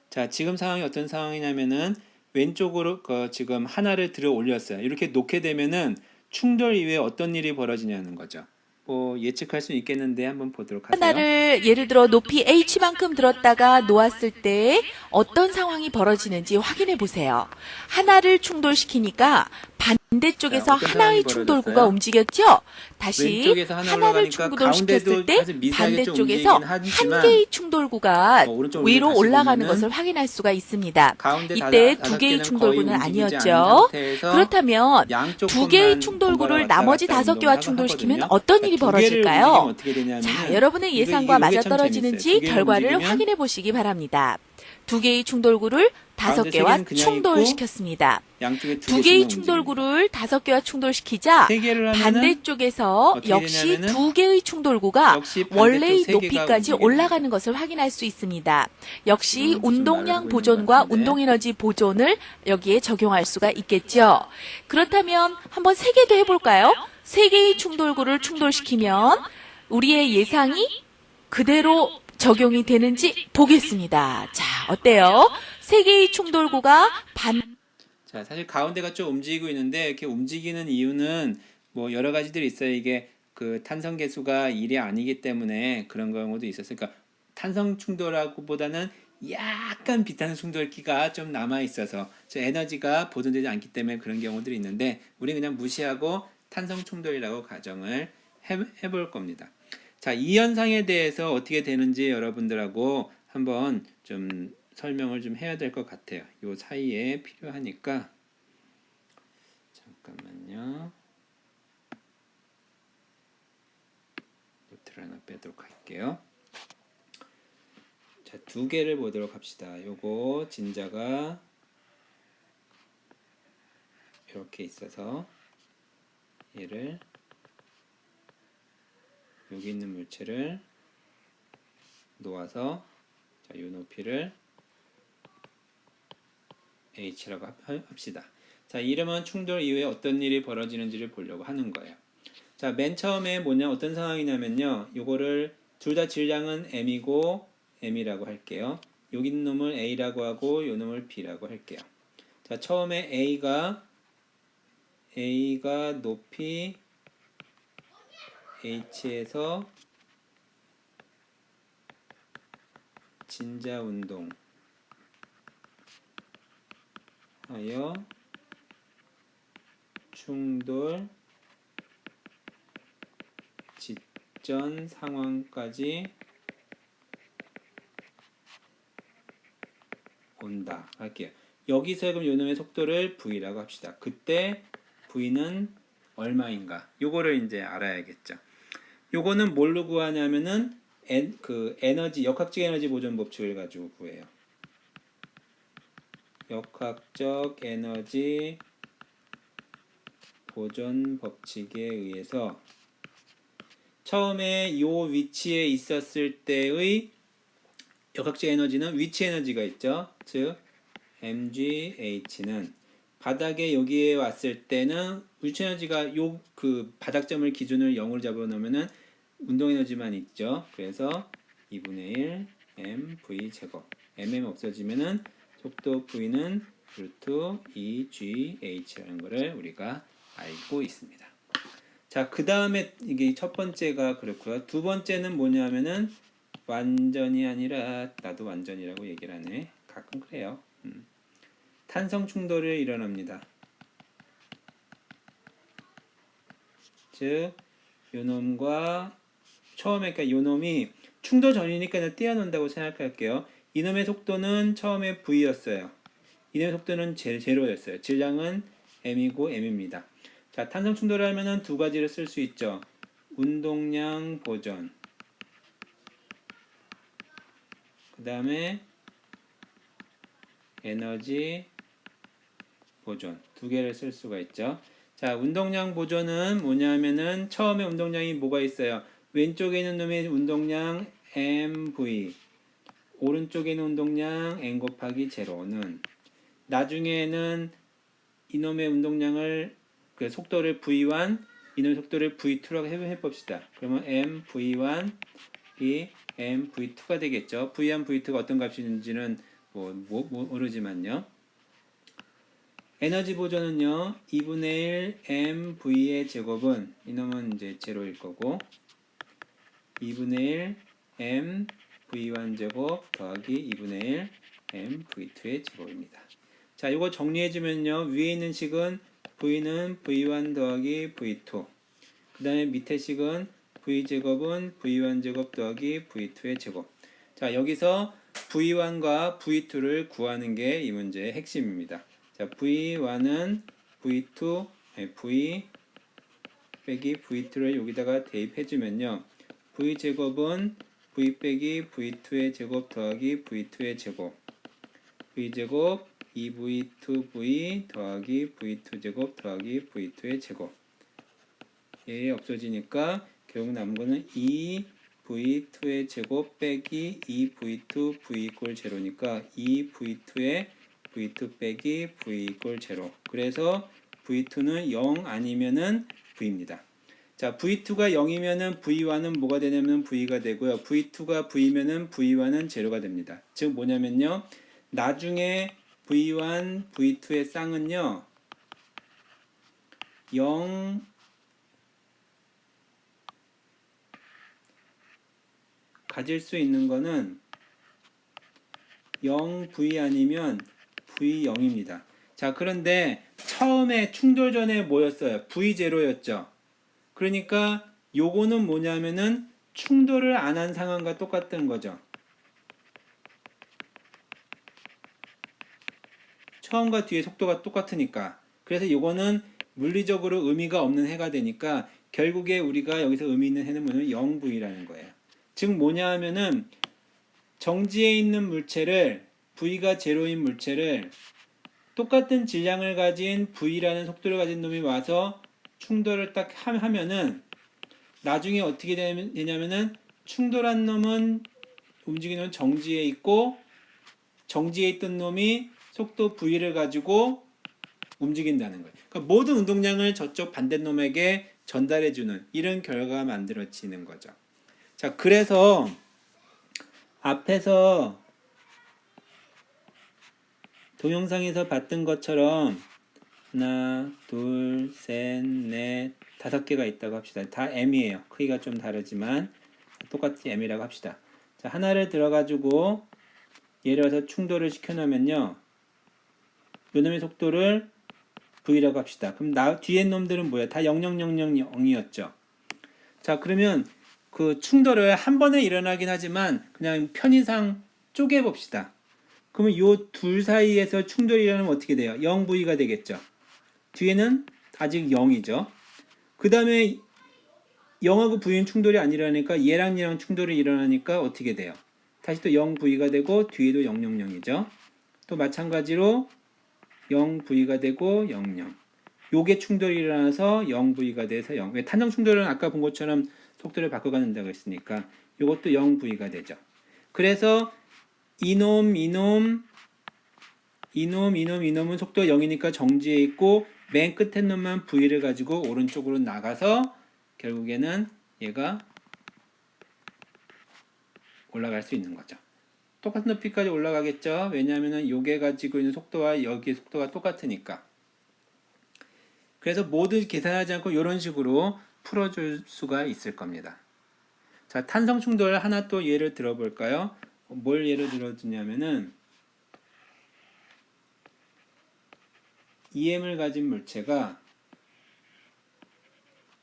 자, 지금 상황이 어떤 상황이냐면은 왼쪽으로 지금 하나를 들어 올렸어요. 이렇게 놓게 되면은 충돌 이후에 어떤 일이 벌어지냐는 거죠. 뭐 예측할 수 있겠는데 한번 보도록 하세요. 하나를 예를 들어 높이 H만큼 들었다가 놓았을 때 어떤 상황이 벌어지는지 확인해 보세요. 하나를 충돌시키니까 반대쪽에서 자, 어떤 하나의 상황이 충돌구가 벌어졌어요? 움직였죠? 다시 왼쪽에서 하나 하나를 올라가니까 충돌시켰을 가운데도 때 사실 미세하게 좀 반대쪽에서 움직이긴 하지만 한 개의 충돌구가 오른쪽 위로 다시 올라가는 보면은 것을 확인할 수가 있습니다. 가운데 이때 다섯 두 개의 개는 충돌구는 거의 움직이지 않은 아니었죠. 상태에서 그렇다면 양쪽 두 개의 것만 충돌구를 번갈아 나머지 왔다 갔다 5개와 운동을 충돌시키면 하거든요. 어떤 일이 두 개를 벌어질까요? 움직이면 어떻게 되냐면은 자, 여러분의 예상과 이게 맞아 참 재밌어요. 떨어지는지 두 개를 결과를 움직이면 확인해 보시기 바랍니다. 두 개의 충돌구를 가운데 5개와 세 개는 그냥 충돌시켰습니다. 양쪽에 두 두 개의 개씩만 충돌구를 5개와 충돌시키자 세 개를 하면은 반대쪽에서 어떻게 역시 되냐면은 두 개의 충돌구가 역시 반대쪽 원래의 세 개가 높이까지 움직이게 올라가는 됩니다. 것을 확인할 수 있습니다. 역시 무슨 말을 운동량 하고 있는 것 보존과 같은데. 운동에너지 보존을 여기에 적용할 수가 있겠죠. 그렇다면 한번 세 개도 해볼까요? 세 개의 충돌구를 충돌시키면 우리의 예상이 그대로 적용이 되는지 보겠습니다. 자, 어때요? 세 개의 충돌구가 자, 사실 가운데가 좀 움직이고 있는데 이렇게 움직이는 이유는 뭐 여러 가지들이 있어요. 이게 그 탄성 계수가 1이 아니기 때문에 그런 경우도 있었어요. 그러니까 탄성 충돌하고 보다는 약간 비탄 충돌기가 좀 남아 있어서 에너지가 보존되지 않기 때문에 그런 경우들이 있는데 우리 그냥 무시하고 탄성 충돌이라고 가정을 해볼 겁니다. 자, 이 현상에 대해서 어떻게 되는지 여러분들하고 한번 좀 설명을 좀 해야 될 것 같아요. 요 사이에 필요하니까 잠깐만요. 노트를 하나 빼도록 할게요. 자, 두 개를 보도록 합시다. 요거 진자가 이렇게 있어서 얘를 여기 있는 물체를 놓아서 자, 요 높이를 h라고 합시다. 자, 이러면 충돌 이후에 어떤 일이 벌어지는지를 보려고 하는 거예요. 자, 맨 처음에 어떤 상황이냐면요. 요거를 둘 다 질량은 m이고 m이라고 할게요. 여기 있는 놈을 a라고 하고 요 놈을 b라고 할게요. 자, 처음에 a가 높이 h에서 진자 운동 하여 충돌 직전 상황까지 온다 할게요. 여기서 그럼 요놈의 속도를 v라고 합시다. 그때 v는 얼마인가? 요거를 이제 알아야겠죠. 요거는 뭘로 구하냐면은 에너지 역학적 에너지 보존 법칙을 가지고 구해요. 역학적 에너지 보존 법칙에 의해서 처음에 요 위치에 있었을 때의 역학적 에너지는 위치 에너지가 있죠. 즉 mgh는 바닥에 여기에 왔을 때는 위치 에너지가 요 그 바닥점을 기준으로 0으로 잡아 놓으면은 운동 에너지만 있죠. 그래서 2분의 1 mv 제곱 mm 없어지면은 속도 v는 루트 2gh라는 거를 우리가 알고 있습니다. 자, 그 다음에 이게 첫 번째가 그렇고요. 두 번째는 뭐냐면은 완전이 아니라 나도 완전이라고 얘기를 하네. 가끔 그래요. 탄성 충돌이 일어납니다. 즉 요놈과 처음에 그러니까 요놈이 충돌 전이니까 그냥 띄워놓는다고 생각할게요. 이놈의 속도는 처음에 v였어요. 이놈의 속도는 제로였어요. 질량은 m이고 m입니다. 자, 탄성 충돌을 하면은 두 가지를 쓸 수 있죠. 운동량 보존. 그 다음에 에너지 보존. 두 개를 쓸 수가 있죠. 자, 운동량 보존은 뭐냐면은 처음에 운동량이 뭐가 있어요? 왼쪽에 있는 놈의 운동량 mv, 오른쪽에 있는 운동량 n 곱하기 제로는 나중에는 이놈의 운동량을 그 속도를 v1, 이놈의 속도를 v2라고 해봅시다. 그러면 mv1이 mv2가 되겠죠. v1, v2가 어떤 값인지는 모르지만요. 에너지 보존은요, 2분의 1 mv의 제곱은 이놈은 이제 제로일 거고 2분의 1 m v1 제곱 더하기 2분의 1 m v2의 제곱입니다. 자, 이거 정리해주면요, 위에 있는 식은 v는 v1 더하기 v2, 그 다음에 밑에 식은 v 제곱은 v1 제곱 더하기 v2의 제곱. 자, 여기서 v1과 v2를 구하는 게 이 문제의 핵심입니다. 자, v1은 v2, v 빼기 v2를 여기다가 대입해주면요, v 제곱은 v 빼기 v2의 제곱 더하기 v2의 제곱, v 제곱 2v2v 더하기 v2 제곱 더하기 v2의 제곱. 얘 없어지니까 결국 남은 거는 2v2의 제곱 빼기 2v2 v 이꼴 제로니까 2v2의 v2 빼기 v 이꼴 제로. 그래서 v2는 0 아니면은 v입니다. 자, v2가 0이면은 v1은 뭐가 되냐면 v가 되고요. v2가 v면은 v1은 제로가 됩니다. 즉 뭐냐면요, 나중에 v1, v2의 쌍은요 0 가질 수 있는 거는 0V 아니면 V0입니다. 자, 그런데 처음에 충돌 전에 뭐였어요? V0였죠. 그러니까 요거는 뭐냐면은 충돌을 안 한 상황과 똑같은 거죠. 처음과 뒤의 속도가 똑같으니까. 그래서 요거는 물리적으로 의미가 없는 해가 되니까 결국에 우리가 여기서 의미 있는 해는 뭐냐면 0V라는 거예요. 즉 뭐냐 하면은 정지에 있는 물체를 V가 제로인 물체를 똑같은 질량을 가진 V라는 속도를 가진 놈이 와서 충돌을 딱 하면은 나중에 어떻게 되냐면은 충돌한 놈은 움직이는 놈은 정지에 있고 정지에 있던 놈이 속도 V를 가지고 움직인다는 거예요. 그러니까 모든 운동량을 저쪽 반대 놈에게 전달해주는 이런 결과가 만들어지는 거죠. 자, 그래서 앞에서 동영상에서 봤던 것처럼 하나, 둘, 셋, 넷, 5개가 있다고 합시다. 다 M이에요. 크기가 좀 다르지만 똑같이 M이라고 합시다. 자, 하나를 들어가지고 예를 들어서 충돌을 시켜놓으면요. 요놈의 속도를 V라고 합시다. 그럼 뒤에 놈들은 뭐야? 다 00000이었죠. 자, 그러면 그 충돌을 한 번에 일어나긴 하지만 그냥 편의상 쪼개 봅시다. 그러면 요 둘 사이에서 충돌이 일어나면 어떻게 돼요? 0V가 되겠죠. 뒤에는 아직 0이죠. 그 다음에 0하고 V는 충돌이 안 일어나니까 얘랑 충돌이 일어나니까 어떻게 돼요? 다시 또 0V가 되고 뒤에도 000이죠. 또 마찬가지로 0V가 되고 00. 요게 충돌이 일어나서 0V가 돼서 0. 왜 탄성 충돌은 아까 본 것처럼 속도를 바꿔간다고 했으니까 요것도 0V가 되죠. 그래서 이놈은 속도가 0이니까 정지해 있고 맨 끝에 놈만 V를 가지고 오른쪽으로 나가서 결국에는 얘가 올라갈 수 있는 거죠. 똑같은 높이까지 올라가겠죠. 왜냐하면 요게 가지고 있는 속도와 여기의 속도가 똑같으니까. 그래서 모두 계산하지 않고 이런 식으로 풀어줄 수가 있을 겁니다. 자, 탄성 충돌 하나 또 예를 들어볼까요? 뭘 예를 들어주냐면은 EM을 가진 물체가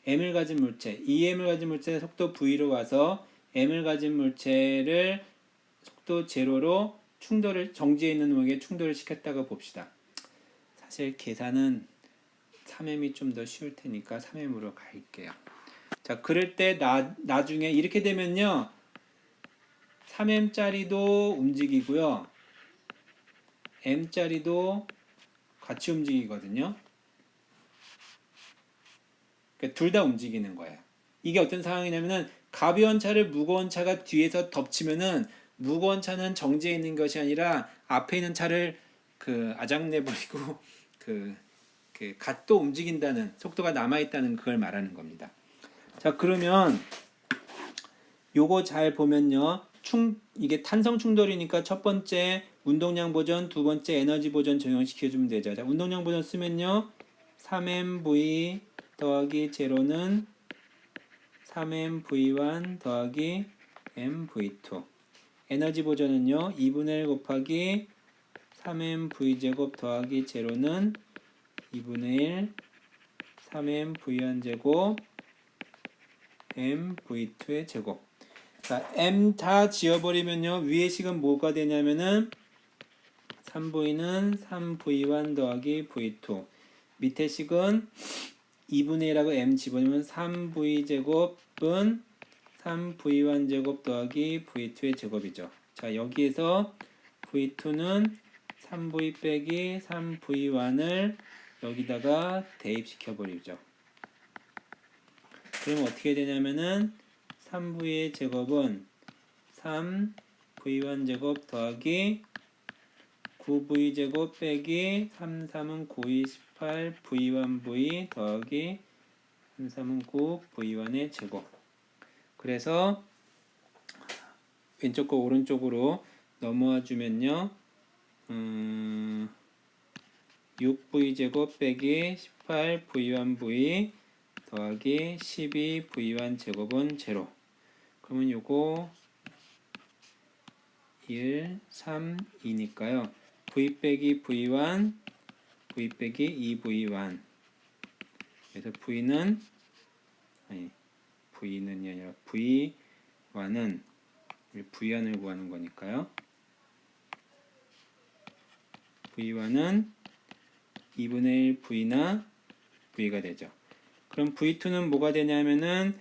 M을 가진 물체, EM을 가진 물체의 속도 V로 와서 M을 가진 물체를 속도 제로로 충돌을 정지해 있는 놈에게 충돌을 시켰다고 봅시다. 사실 계산은 3M이 좀 더 쉬울 테니까 3M으로 갈게요. 자, 그럴 때 나중에 이렇게 되면요. 3M짜리도 움직이고요. M짜리도 같이 움직이거든요. 그러니까 둘 다 움직이는 거예요. 이게 어떤 상황이냐면은 가벼운 차를 무거운 차가 뒤에서 덮치면은 무거운 차는 정지해 있는 것이 아니라 앞에 있는 차를 아작내버리고 갓도 움직인다는 속도가 남아있다는 그걸 말하는 겁니다. 자, 그러면 요거 잘 보면요. 이게 탄성 충돌이니까 첫 번째 운동량 보전, 두 번째 에너지 보전 적용시켜주면 되죠. 자, 운동량 보전 쓰면요. 3mv 더하기 제로는 3mv1 더하기 mv2. 에너지 보전은요. 2분의 1 곱하기 3mv제곱 더하기 제로는 2분의 1 3mv1제곱 mv2의 제곱. 자, m 다 지워버리면요. 위의 식은 뭐가 되냐면은 3v는 3v1 더하기 v2. 밑에 식은 2분의 1하고 m 집어넣으면 3v제곱은 3v1제곱 더하기 v2의 제곱이죠. 자, 여기에서 v2는 3v 빼기 3v1을 여기다가 대입시켜 버리죠. 그럼 어떻게 되냐면은 3v의 제곱은 3v1제곱 더하기 9v제곱 빼기 33은 9, 18 v1v 더하기 33은 9 v1의 제곱. 그래서 왼쪽과 오른쪽으로 넘어와 주면요. 6v제곱 빼기 18v1v 더하기 12v1 제곱은 0. 그러면 요거 1, 3, 2니까요. V 빼기 V1, V 빼기 2V1. 그래서 V는 아니라 V1은 V1을 구하는 거니까요. V1은 2분의 1 V나 V가 되죠. 그럼 V2는 뭐가 되냐면은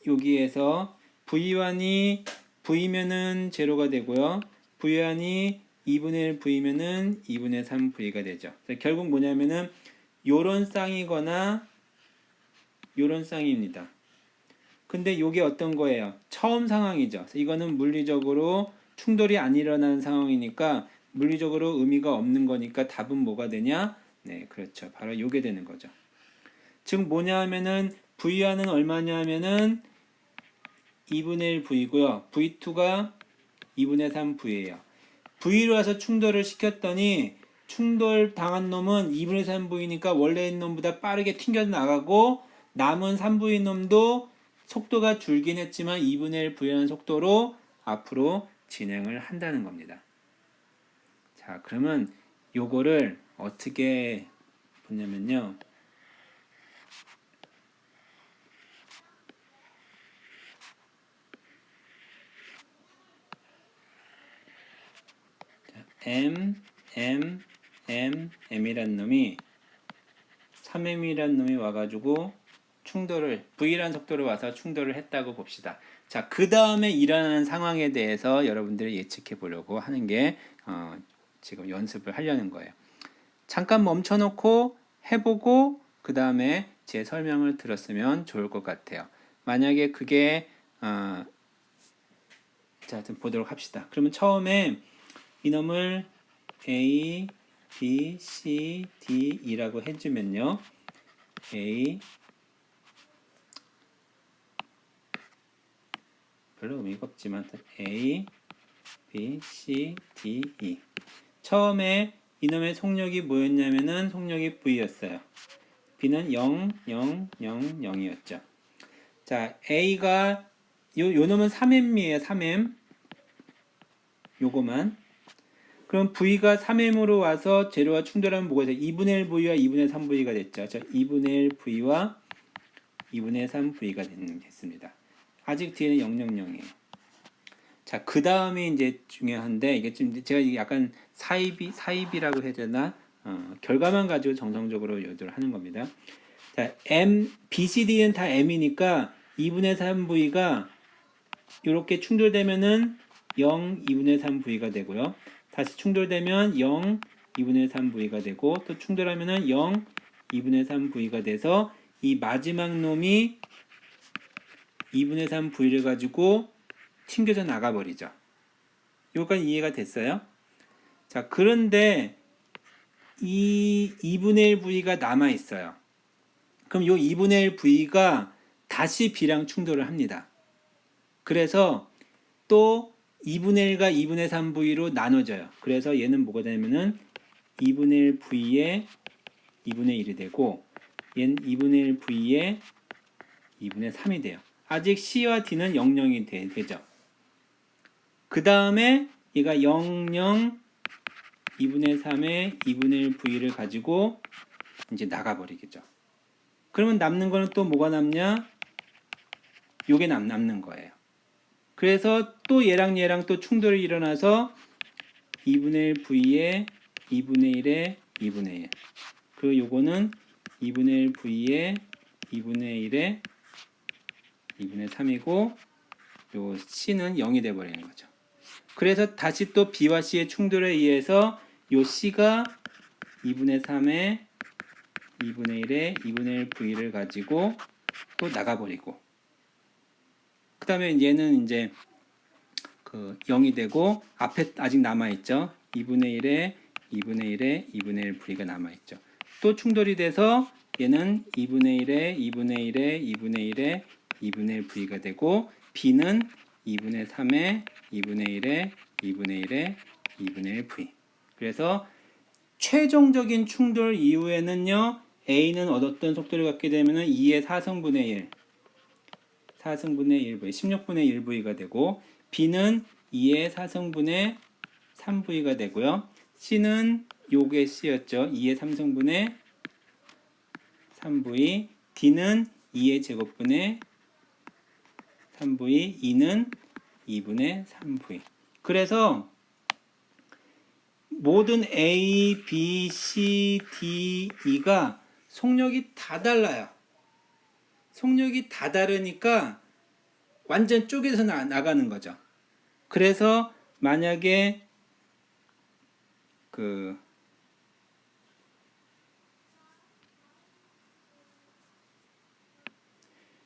여기에서 V1이 V면은 제로가 되고요. V1이 2분의 1 V면은 2분의 3 V가 되죠. 결국 뭐냐면은 요런 쌍이거나 요런 쌍입니다. 근데 요게 어떤 거예요? 처음 상황이죠. 이거는 물리적으로 충돌이 안 일어나는 상황이니까 물리적으로 의미가 없는 거니까 답은 뭐가 되냐? 네, 그렇죠. 바로 요게 되는 거죠. 즉 뭐냐 하면은 V1은 얼마냐 하면은 2분의 1 V고요. V2가 2분의 3 V예요. V로 와서 충돌을 시켰더니 충돌 당한 놈은 2분의 3 V니까 원래 있는 놈보다 빠르게 튕겨 나가고 남은 3 V 놈도 속도가 줄긴 했지만 2분의 1 V라는 속도로 앞으로 진행을 한다는 겁니다. 자, 그러면 요거를 어떻게 보냐면요. M이란 놈이 3M이란 놈이 와가지고 충돌을 V라는 속도로 와서 충돌을 했다고 봅시다. 자, 그 다음에 일어나는 상황에 대해서 여러분들이 예측해 보려고 하는 게 지금 연습을 하려는 거예요. 잠깐 멈춰놓고 해보고 그 다음에 제 설명을 들었으면 좋을 것 같아요. 만약에 그게 자, 좀 보도록 합시다. 그러면 처음에 이놈을 A, B, C, D, E라고 해주면요. A 별로 의미가 없지만 A, B, C, D, E. 처음에 이놈의 속력이 뭐였냐면은 속력이 V였어요. B는 0, 0, 0, 0이었죠. 자, A가 요 놈은 3M이에요. 3M. 요거만. 그럼 V가 3M으로 와서 제로와 충돌하면 뭐가 돼요? 2분의 1 V와 2분의 3 V가 됐죠. 자, 2분의 1 V와 2분의 3 V가 됐습니다. 아직 뒤에는 000이에요. 자, 그 다음에 이제 중요한데, 이게 좀 제가 약간 사입이라고 해야 되나? 결과만 가지고 정성적으로 요도를 하는 겁니다. 자, B, C, D는 다 M이니까 2분의 3 V가 이렇게 충돌되면은 0, 2분의 3 V가 되고요. 다시 충돌되면 0, 2분의 3 V가 되고, 또 충돌하면은 0, 2분의 3 V가 돼서 이 마지막 놈이 2분의 3 V를 가지고 튕겨져 나가버리죠. 여기까지 이해가 됐어요? 자, 그런데 이 2분의 1 V가 남아있어요. 그럼 이 2분의 1 V가 다시 B랑 충돌을 합니다. 그래서 또 2분의 1과 2분의 3 V로 나눠져요. 그래서 얘는 뭐가 되냐면은 2분의 1 V에 2분의 1이 되고, 얘는 2분의 1 V에 2분의 3이 돼요. 아직 C와 D는 00이 되죠. 그 다음에 얘가 00, 2분의 3에 2분의 1 V를 가지고 이제 나가버리겠죠. 그러면 남는 거는 또 뭐가 남냐? 요게 남는 거예요. 그래서 또 얘랑 또 충돌이 일어나서 2분의 1 V에 2분의 1에 2분의 1. 그리고 요거는 2분의 1 V에 2분의 1에 2분의 3이고, 요 C는 0이 돼버리는 거죠. 그래서 다시 또 B와 C의 충돌에 의해서 요 C가 2분의 3에 2분의 1에 2분의 1 V를 가지고 또 나가버리고, 그 다음에 얘는 이제 그 0이 되고, 앞에 아직 남아있죠. 2분의 1에 2분의 1에 2분의 1 V가 남아있죠. 또 충돌이 돼서 얘는 2분의 1에 2분의 1에 2분의 1에 2분의 1 V가 되고, B는 2분의 3에 2분의 1에 2분의 1에 2분의 1 V. 그래서 최종적인 충돌 이후에는요, A는 얻었던 속도를 갖게 되면은 2의 4승분의 1, 4승분의 1V, 16분의 1V가 되고, B는 2의 4승분의 3V가 되고요. C는 요게 C였죠. 2의 3승분의 3V, D는 2의 제곱분의 3V, E는 2분의 3V. 그래서 모든 A, B, C, D, E가 속력이 다 달라요. 속력이 다 다르니까 완전 쪼개서 나가는 거죠. 그래서 만약에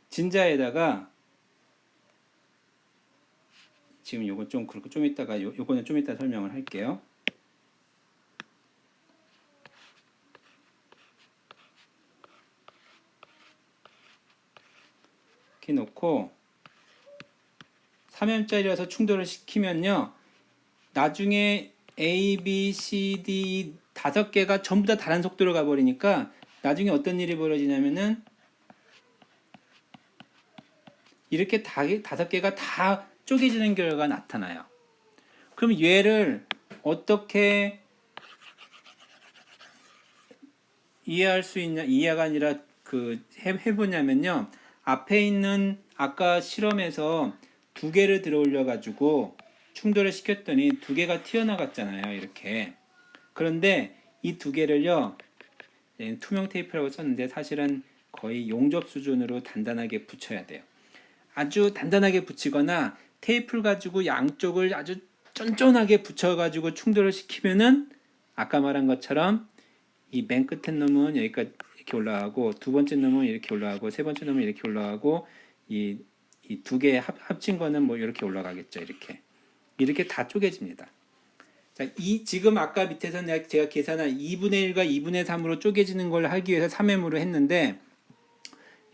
진자에다가 지금 요건 좀 그렇고 좀 이따가 요거는 좀 이따 설명을 할게요. 이렇게 놓고 3M짜리라서 충돌을 시키면요. 나중에 A, B, C, D 5개가 전부 다 다른 속도로 가버리니까 나중에 어떤 일이 벌어지냐면은 이렇게 5개가 다 쪼개지는 결과가 나타나요. 그럼 얘를 어떻게 이해할 수 있냐, 이해가 아니라 해보냐면요. 앞에 있는 아까 실험에서 2개를 들어 올려 가지고 충돌을 시켰더니 2개가 튀어나갔잖아요. 이렇게. 그런데 이 2개를요, 투명 테이프라고 썼는데 사실은 거의 용접 수준으로 단단하게 붙여야 돼요. 아주 단단하게 붙이거나 테이프를 가지고 양쪽을 아주 쫀쫀하게 붙여가지고 충돌을 시키면은 아까 말한 것처럼 이 맨 끝에 놈은 여기까지 이렇게 올라가고 두 번째 놈은 이렇게 올라가고 세 번째 놈은 이렇게 올라가고 이 2개 합친 거는 뭐 이렇게 올라가겠죠. 이렇게 다 쪼개집니다. 자, 지금 아까 밑에서 제가 계산한 2분의 1과 2분의 3으로 쪼개지는 걸 하기 위해서 3M으로 했는데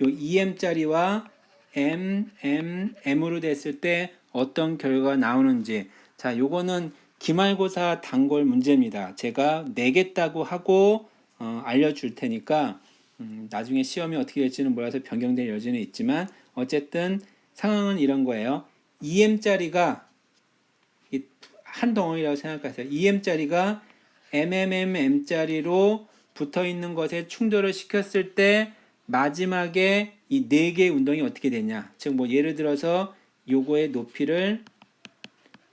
요 2M짜리와 M으로 됐을 때 어떤 결과가 나오는지, 자, 요거는 기말고사 단골 문제입니다. 제가 내겠다고 하고 알려줄 테니까 나중에 시험이 어떻게 될지는 몰라서 변경될 여지는 있지만 어쨌든 상황은 이런 거예요. 2M짜리가 한 덩어리라고 생각하세요. 2M짜리가 MMM짜리로 붙어있는 것에 충돌을 시켰을 때 마지막에 이 4개의 운동이 어떻게 되냐. 즉 뭐 예를 들어서 요거의 높이를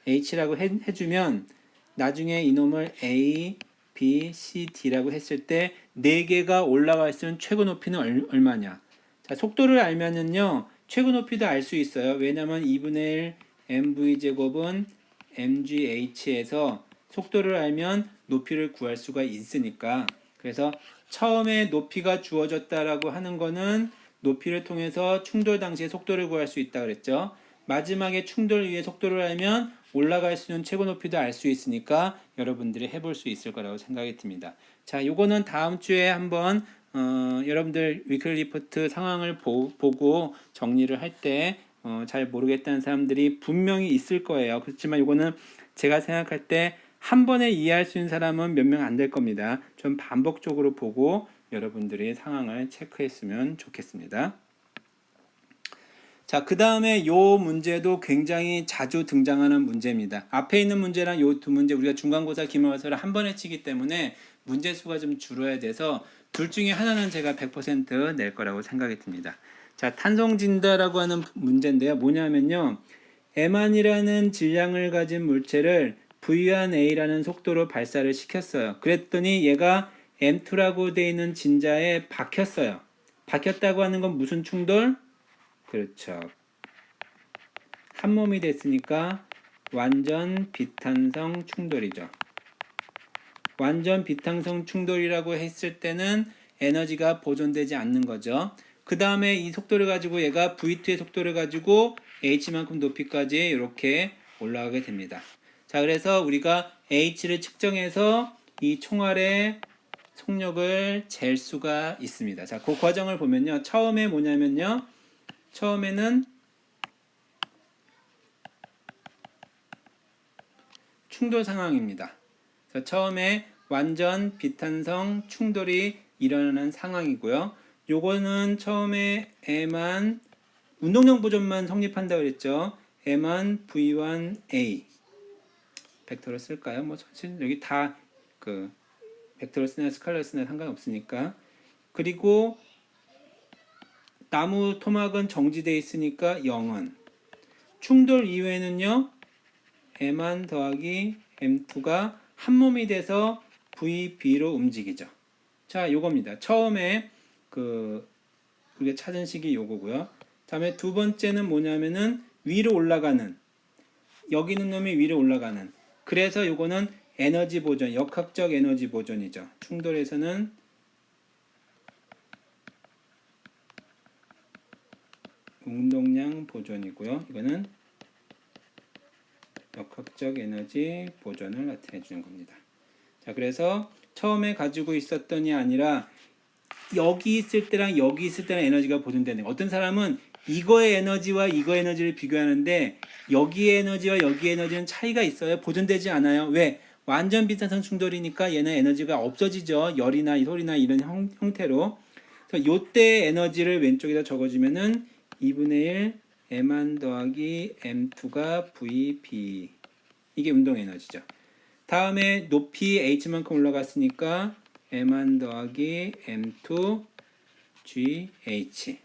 H라고 해주면 나중에 이놈을 A, B, C, D라고 했을 때 4개가 올라가 있으면 최고 높이는 얼마냐. 자, 속도를 알면은요 최고 높이도 알 수 있어요. 왜냐면 2분의 1 mv제곱은 mgh에서 속도를 알면 높이를 구할 수가 있으니까. 그래서 처음에 높이가 주어졌다라고 하는 거는 높이를 통해서 충돌 당시의 속도를 구할 수 있다 그랬죠. 마지막에 충돌 위에 속도를 알면 올라갈 수 있는 최고 높이도 알 수 있으니까 여러분들이 해볼 수 있을 거라고 생각이 듭니다. 자, 요거는 다음 주에 한번 여러분들 위클리 리포트 상황을 보고 정리를 할 때 잘 모르겠다는 사람들이 분명히 있을 거예요. 그렇지만 요거는 제가 생각할 때 한 번에 이해할 수 있는 사람은 몇 명 안 될 겁니다. 좀 반복적으로 보고 여러분들이 상황을 체크했으면 좋겠습니다. 자, 그 다음에 요 문제도 굉장히 자주 등장하는 문제입니다. 앞에 있는 문제랑 요 두 문제 우리가 중간고사, 기말고사를 한 번에 치기 때문에 문제 수가 좀 줄어야 돼서 둘 중에 하나는 제가 100% 낼 거라고 생각이 듭니다. 자, 탄성진다라고 하는 문제인데요. 뭐냐면요. M안이라는 질량을 가진 물체를 V1A라는 속도로 발사를 시켰어요. 그랬더니 얘가 M2라고 되어 있는 진자에 박혔어요. 박혔다고 하는 건 무슨 충돌? 그렇죠. 한 몸이 됐으니까 완전 비탄성 충돌이죠. 완전 비탄성 충돌이라고 했을 때는 에너지가 보존되지 않는 거죠. 그 다음에 이 속도를 가지고 얘가 V2의 속도를 가지고 H만큼 높이까지 이렇게 올라가게 됩니다. 자, 그래서 우리가 H를 측정해서 이 총알의 속력을 잴 수가 있습니다. 자, 그 과정을 보면요. 처음에 뭐냐면요. 처음에는 충돌 상황입니다. 그래서 처음에 완전 비탄성 충돌이 일어나는 상황이고요. 요거는 처음에 M한 운동량 보존만 성립한다고 그랬죠. M한 V1A 벡터를 쓸까요? 뭐 사실 여기 다 그 벡터를 쓰나 스칼라를 쓰나 상관없으니까. 그리고 나무 토막은 정지되어 있으니까 0은 충돌 이후에는요 M1 더하기 M2가 한 몸이 돼서 VB로 움직이죠. 자, 요겁니다. 처음에 우리가 찾은 식이 요거고요. 다음에 두 번째는 뭐냐면은 위로 올라가는, 여기 있는 놈이 위로 올라가는. 그래서 요거는 에너지 보존, 역학적 에너지 보존이죠. 충돌에서는 운동량 보존이고요. 이거는 역학적 에너지 보존을 나타내 주는 겁니다. 자, 그래서 처음에 가지고 있었던이 아니라 여기 있을 때랑 여기 있을 때랑 에너지가 보존되는 거예요. 어떤 사람은 이거의 에너지와 이거의 에너지를 비교하는데 여기의 에너지와 여기의 에너지는 차이가 있어요. 보존되지 않아요. 왜? 완전 비슷한 충돌이니까 얘는 에너지가 없어지죠. 열이나 소리나 이런 형태로. 그래서 요때 에너지를 왼쪽에다 적어주면은 2분의 1 M1 더하기 M2가 VB. 이게 운동 에너지죠. 다음에 높이 H만큼 올라갔으니까 M1 더하기 M2 GH.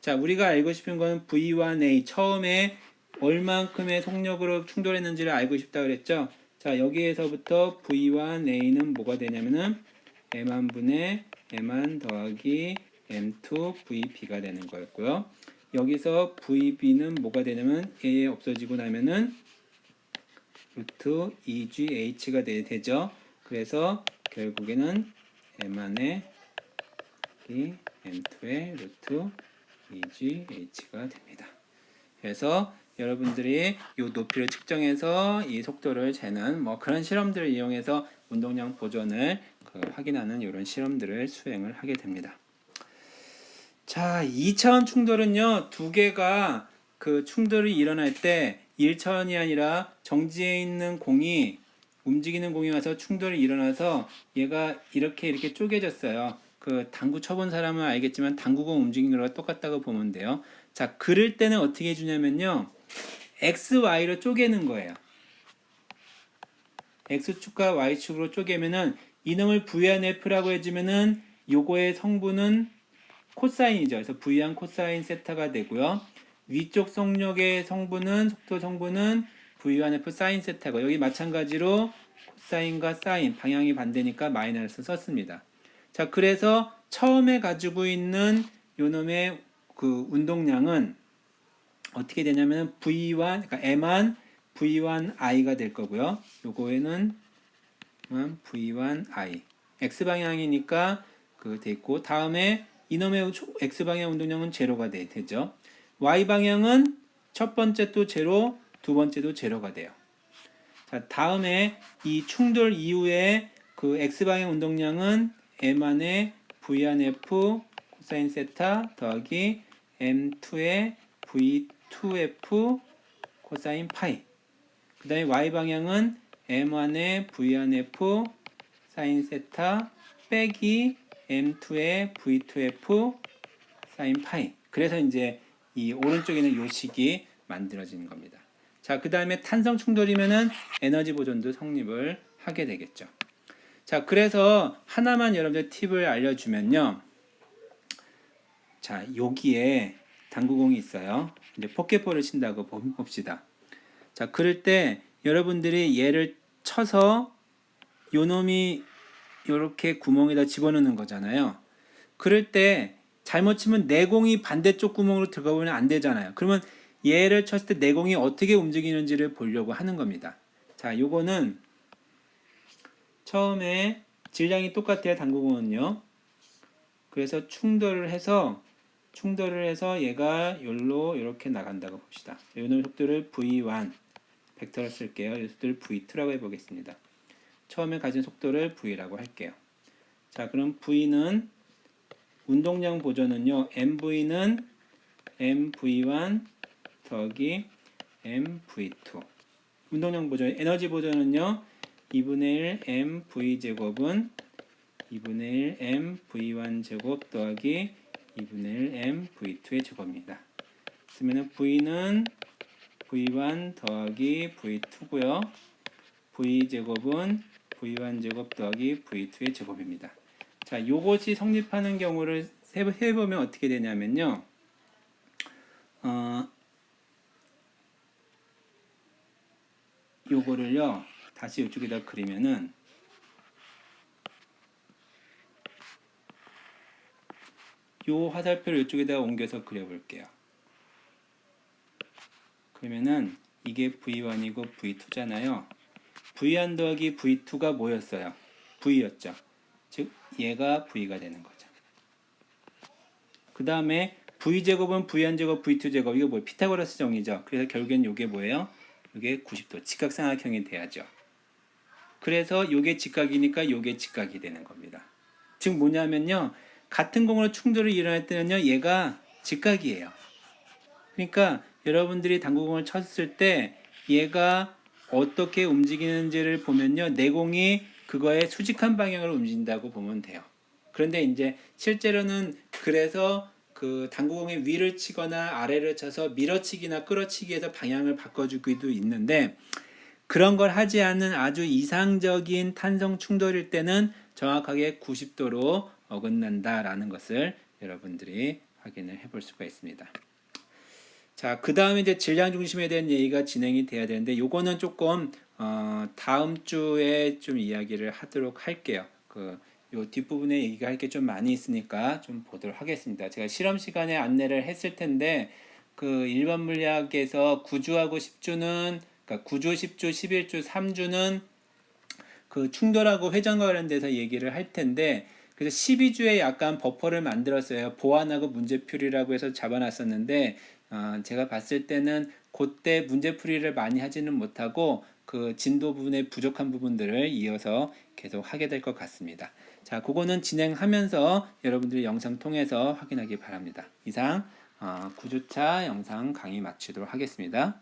자, 우리가 알고 싶은 건 V1A, 처음에 얼만큼의 속력으로 충돌했는지를 알고 싶다 그랬죠. 자, 여기에서부터 V1A는 뭐가 되냐면은 M1분의 M1 더하기 M2 VB가 되는 거였고요. 여기서 VB는 뭐가 되냐면 A 없어지고 나면은 루트 2GH가 되죠. 그래서 결국에는 M1의 M2의 루트 2GH가 됩니다. 그래서 여러분들이 이 높이를 측정해서 이 속도를 재는 뭐 그런 실험들을 이용해서 운동량 보존을 확인하는 이런 실험들을 수행을 하게 됩니다. 자, 2차원 충돌은요, 두 개가 그 충돌이 일어날 때 1차원이 아니라 정지해 있는 공이 움직이는 공이 와서 충돌이 일어나서 얘가 이렇게 쪼개졌어요. 그 당구 쳐본 사람은 알겠지만 당구공 움직이는 거랑 똑같다고 보면 돼요. 자, 그럴 때는 어떻게 해주냐면요, X, Y로 쪼개는 거예요. X축과 Y축으로 쪼개면은 이놈을 V1F라고 해주면은 요거의 성분은 코사인이죠. 그래서 V한 코사인 세타가 되고요. 위쪽 속력의 성분은, 속도 성분은 V1F 사인 세타고, 여기 마찬가지로 코사인과 사인, 방향이 반대니까 마이너스 썼습니다. 자, 그래서 처음에 가지고 있는 요놈의 그 운동량은 어떻게 되냐면 V1, 그러니까 M1 V1I가 될 거고요. 요거에는 V1I. X방향이니까 돼 있고, 다음에 이놈의 X방향 운동량은 제로가 되죠. Y방향은 첫 번째도 제로, 두 번째도 제로가 돼요. 자, 다음에 이 충돌 이후에 그 X방향 운동량은 M1의 V1F 코사인 세타 더하기 M2의 V2F 코사인 파이. 그 다음에 Y방향은 M1의 V1F 사인 세타 빼기 M2의 V2F 사인 파이. 그래서 이제 이 오른쪽에 있는 요 식이 만들어지는 겁니다. 자, 그 다음에 탄성 충돌이면은 에너지 보존도 성립을 하게 되겠죠. 자, 그래서 하나만 여러분들 팁을 알려주면요. 자, 여기에 당구공이 있어요. 이제 포켓볼을 친다고 봅시다. 자, 그럴 때 여러분들이 얘를 쳐서 요 놈이 요렇게 구멍에다 집어넣는 거잖아요. 그럴 때 잘못 치면 내공이 반대쪽 구멍으로 들어가면 안 되잖아요. 그러면 얘를 쳤을 때 내공이 어떻게 움직이는지를 보려고 하는 겁니다. 자, 요거는 처음에 질량이 똑같아요. 당구공은요. 그래서 충돌을 해서 얘가 여기로 이렇게 나간다고 봅시다. 요놈의 속도를 V1 벡터를 쓸게요. 이 속도를 V2라고 해보겠습니다. 처음에 가진 속도를 V라고 할게요. 자, 그럼 V는 운동량 보존은요, MV는 MV1 더하기 MV2. 운동량 보존, 에너지 보존은요, 2분의 1 MV제곱은 2분의 1 MV1 제곱 더하기 2분의 1 MV2의 제곱입니다. 그러면 V는 V1 더하기 V2고요. V제곱은 V1 제곱 더하기 V2의 제곱입니다. 자, 요것이 성립하는 경우를 해보면 어떻게 되냐면요. 요거를요, 다시 이쪽에다 그리면은, 요 화살표를 이쪽에다 옮겨서 그려볼게요. 그러면은, 이게 V1이고 V2잖아요. V1 더하기 V2가 뭐였어요? V였죠. 즉, 얘가 V가 되는 거죠. 그 다음에 V제곱은 V1제곱, V2제곱. 이거 뭐예요? 피타고라스 정의죠. 그래서 결국엔 요게 뭐예요? 요게 90도. 직각삼각형이 돼야죠. 그래서 요게 직각이니까 요게 직각이 되는 겁니다. 즉 뭐냐면요. 같은 공으로 충돌이 일어날 때는요. 얘가 직각이에요. 그러니까 여러분들이 당구공을 쳤을 때 얘가 어떻게 움직이는지를 보면요. 내공이 그거의 수직한 방향으로 움직인다고 보면 돼요. 그런데 이제 실제로는 그래서 그 당구공의 위를 치거나 아래를 쳐서 밀어치기나 끌어치기해서 방향을 바꿔주기도 있는데 그런 걸 하지 않는 아주 이상적인 탄성 충돌일 때는 정확하게 90도로 어긋난다라는 것을 여러분들이 확인을 해볼 수가 있습니다. 자, 그 다음에 이제 질량 중심에 대한 얘기가 진행이 돼야 되는데 요거는 조금 다음 주에 좀 이야기를 하도록 할게요. 요 뒷부분에 얘기가 할 게 좀 많이 있으니까 좀 보도록 하겠습니다. 제가 실험 시간에 안내를 했을 텐데 그 일반 물리학에서 9주하고 10주는 그러니까 9주, 10주, 11주, 3주는 그 충돌하고 회전과 관련돼서 얘기를 할 텐데 그래서 12주에 약간 버퍼를 만들었어요. 보완하고 문제풀이라고 해서 잡아놨었는데 제가 봤을 때는 그때 문제풀이를 많이 하지는 못하고 그 진도 부분의 부족한 부분들을 이어서 계속 하게 될 것 같습니다. 자, 그거는 진행하면서 여러분들이 영상 통해서 확인하기 바랍니다. 이상 9주차 영상 강의 마치도록 하겠습니다.